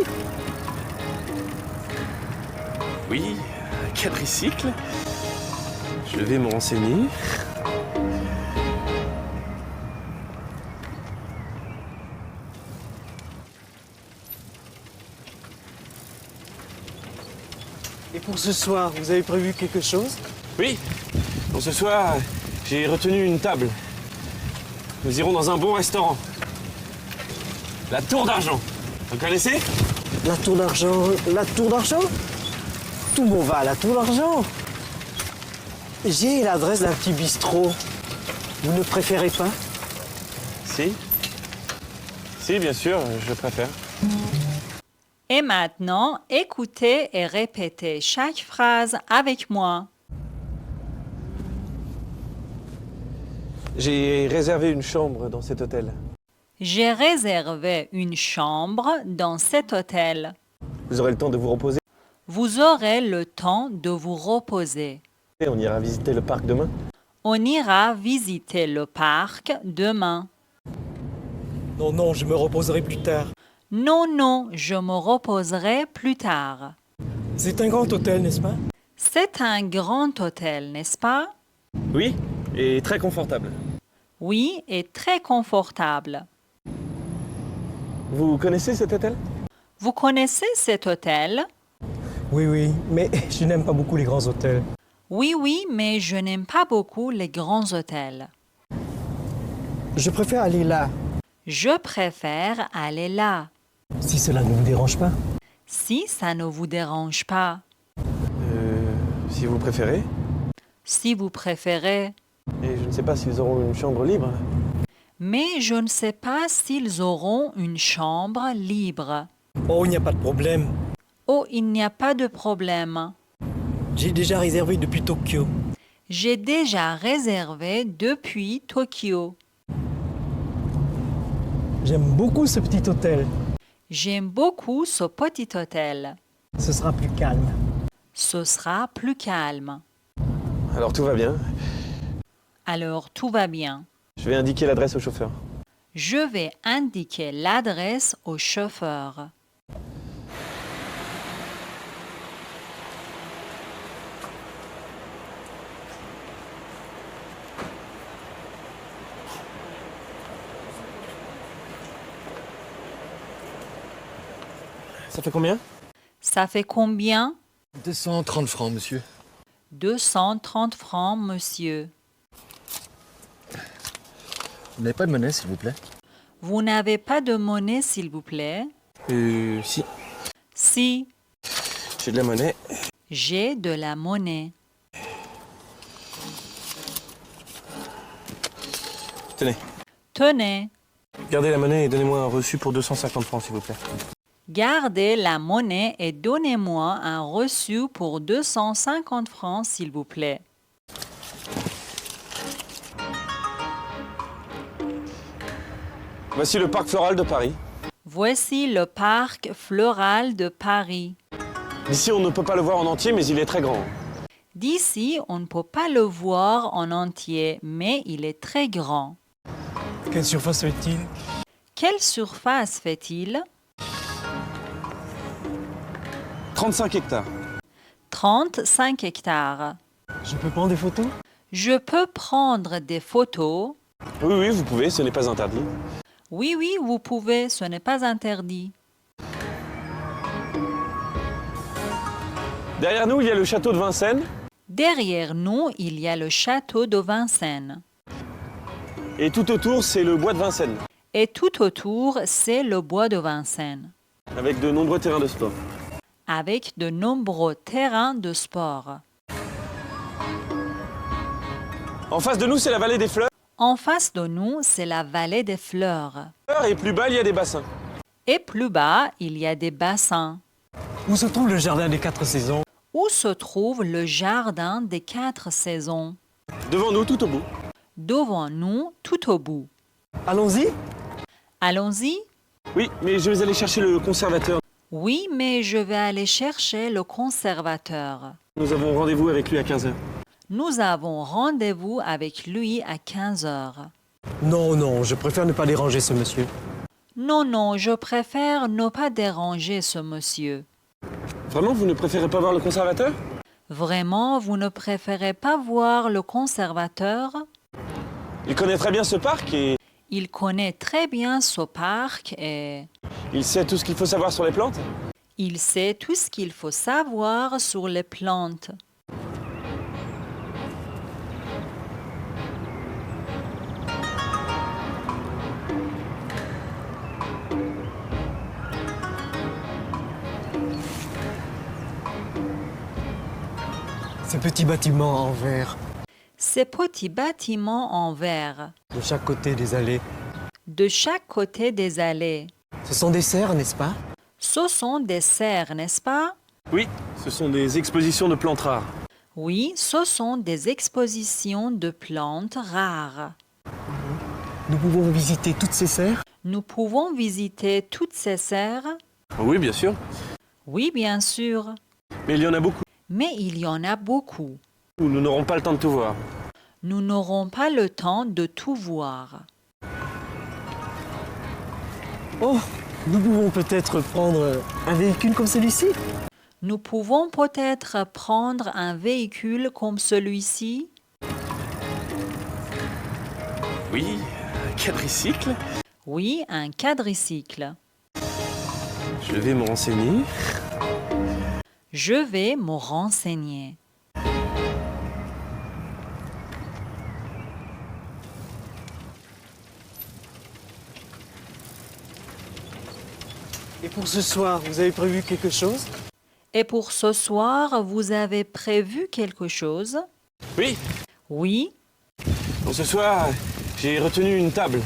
Oui, un quadricycle. Je vais me renseigner. Et pour ce soir, vous avez prévu quelque chose? Oui, pour ce soir, j'ai retenu une table. Nous irons dans un bon restaurant. La Tour d'Argent. Vous connaissez? La Tour d'Argent? La Tour d'Argent? Tout le monde va à la Tour d'Argent. J'ai l'adresse d'un petit bistrot. Vous ne préférez pas? Si. Si, bien sûr, je préfère. Et maintenant, écoutez et répétez chaque phrase avec moi. J'ai réservé une chambre dans cet hôtel. J'ai réservé une chambre dans cet hôtel. Vous aurez le temps de vous reposer. Vous aurez le temps de vous reposer. Et on ira visiter le parc demain. On ira visiter le parc demain. Non, non, je me reposerai plus tard. Non, non, je me reposerai plus tard. C'est un grand hôtel, n'est-ce pas? C'est un grand hôtel, n'est-ce pas? Oui, et très confortable. Oui, et très confortable. Vous connaissez cet hôtel? Vous connaissez cet hôtel? Oui, oui, mais je n'aime pas beaucoup les grands hôtels. Oui, oui, mais je n'aime pas beaucoup les grands hôtels. Je préfère aller là. Je préfère aller là. Si cela ne vous dérange pas. Si ça ne vous dérange pas. Si vous préférez. Si vous préférez. Et je ne sais pas s'ils auront une chambre libre. Mais je ne sais pas s'ils auront une chambre libre. Oh, il n'y a pas de problème. Oh, il n'y a pas de problème. J'ai déjà réservé depuis Tokyo. J'ai déjà réservé depuis Tokyo. J'aime beaucoup ce petit hôtel. J'aime beaucoup ce petit hôtel. Ce sera plus calme. Ce sera plus calme. Alors tout va bien. Alors tout va bien. Je vais indiquer l'adresse au chauffeur. Je vais indiquer l'adresse au chauffeur. Ça fait combien? Ça fait combien? 230 francs, monsieur. 230 francs, monsieur. Vous n'avez pas de monnaie, s'il vous plaît? Vous n'avez pas de monnaie, s'il vous plaît? Si. Si. J'ai de la monnaie. J'ai de la monnaie. Tenez. Tenez. Gardez la monnaie et donnez-moi un reçu pour 250 francs, s'il vous plaît. Gardez la monnaie et donnez-moi un reçu pour 250 francs, s'il vous plaît. Voici le parc floral de Paris. Voici le parc floral de Paris. D'ici, on ne peut pas le voir en entier, mais il est très grand. D'ici, on ne peut pas le voir en entier, mais il est très grand. Quelle surface fait-il? Quelle surface fait-il? 35 hectares. 35 hectares. Je peux prendre des photos? Je peux prendre des photos? Oui, oui, vous pouvez, ce n'est pas interdit. Oui, oui, vous pouvez, ce n'est pas interdit. Derrière nous, il y a le château de Vincennes. Derrière nous, il y a le château de Vincennes. Et tout autour, c'est le bois de Vincennes. Et tout autour, c'est le bois de Vincennes. Avec de nombreux terrains de sport. Avec de nombreux terrains de sport. En face de nous, c'est la vallée des fleurs. En face de nous, c'est la vallée des fleurs. Et plus bas, il y a des bassins. Et plus bas, il y a des bassins. Où se trouve le jardin des 4 saisons? Où se trouve le jardin des 4 saisons? Devant nous, tout au bout. Devant nous, tout au bout. Allons-y? Allons-y? Oui, mais je vais aller chercher le conservateur. Oui, mais je vais aller chercher le conservateur. Nous avons rendez-vous avec lui à 15h. Nous avons rendez-vous avec lui à 15h. Non, non, je préfère ne pas déranger ce monsieur. Non, non, je préfère ne pas déranger ce monsieur. Vraiment, vous ne préférez pas voir le conservateur? Vraiment, vous ne préférez pas voir le conservateur? Il connaît très bien ce parc et... Il connaît très bien ce parc et... Il sait tout ce qu'il faut savoir sur les plantes? Il sait tout ce qu'il faut savoir sur les plantes. Ce petit bâtiment en verre. Ces petits bâtiments en verre. De chaque côté des allées. De chaque côté des allées. Ce sont des serres, n'est-ce pas? Ce sont des serres, n'est-ce pas? Oui, ce sont des expositions de plantes rares. Oui, ce sont des expositions de plantes rares. Nous pouvons visiter toutes ces serres? Nous pouvons visiter toutes ces serres? Oui, bien sûr. Oui, bien sûr. Mais il y en a beaucoup. Mais il y en a beaucoup. Nous n'aurons pas le temps de tout voir. Nous n'aurons pas le temps de tout voir. Oh, nous pouvons peut-être prendre un véhicule comme celui-ci? Nous pouvons peut-être prendre un véhicule comme celui-ci? Oui, un quadricycle. Oui, un quadricycle. Je vais me renseigner. Je vais me renseigner. Et pour ce soir, vous avez prévu quelque chose? Et pour ce soir, vous avez prévu quelque chose? Oui. Oui. Pour ce soir, j'ai retenu une table.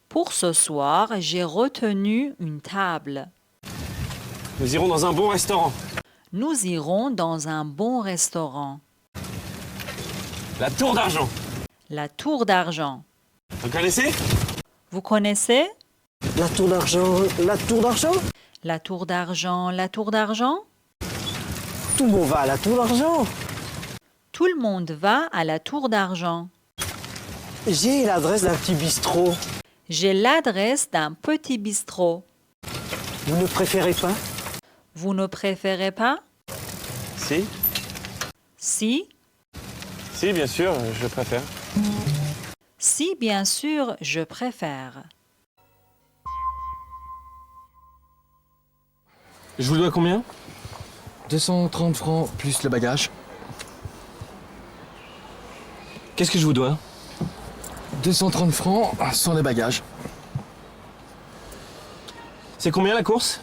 Pour ce soir, j'ai retenu une table. Nous irons dans un bon restaurant. Nous irons dans un bon restaurant. La Tour d'Argent. La Tour d'Argent. Vous connaissez? Vous connaissez? La Tour d'Argent, la Tour d'Argent? La Tour d'Argent, la Tour d'Argent? Tout le monde va à la Tour d'Argent. Tout le monde va à la Tour d'Argent. J'ai l'adresse d'un petit bistrot. J'ai l'adresse d'un petit bistrot. Vous ne préférez pas? Vous ne préférez pas? Si. Si? Si, bien sûr, je préfère. Si, bien sûr, je préfère. Je vous dois combien? 230 francs plus le bagage. Qu'est-ce que je vous dois? 230 francs sans le bagage. C'est combien la course?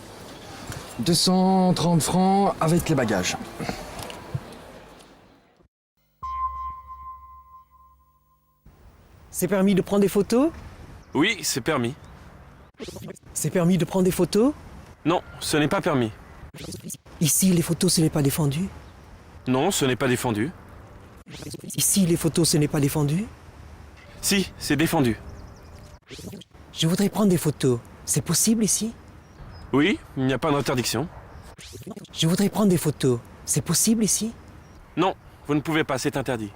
230 francs avec les bagages. C'est permis de prendre des photos? Oui, c'est permis. C'est permis de prendre des photos? Non, ce n'est pas permis. Ici, les photos, ce n'est pas défendu? Non, ce n'est pas défendu. Ici, les photos, ce n'est pas défendu? Si, c'est défendu. Je voudrais prendre des photos. C'est possible ici? Oui, il n'y a pas d'interdiction. Je voudrais prendre des photos. C'est possible ici? Non, vous ne pouvez pas, c'est interdit.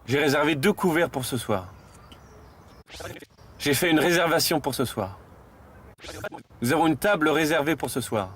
J'ai réservé 2 couverts pour ce soir. J'ai fait une réservation pour ce soir. Nous avons une table réservée pour ce soir.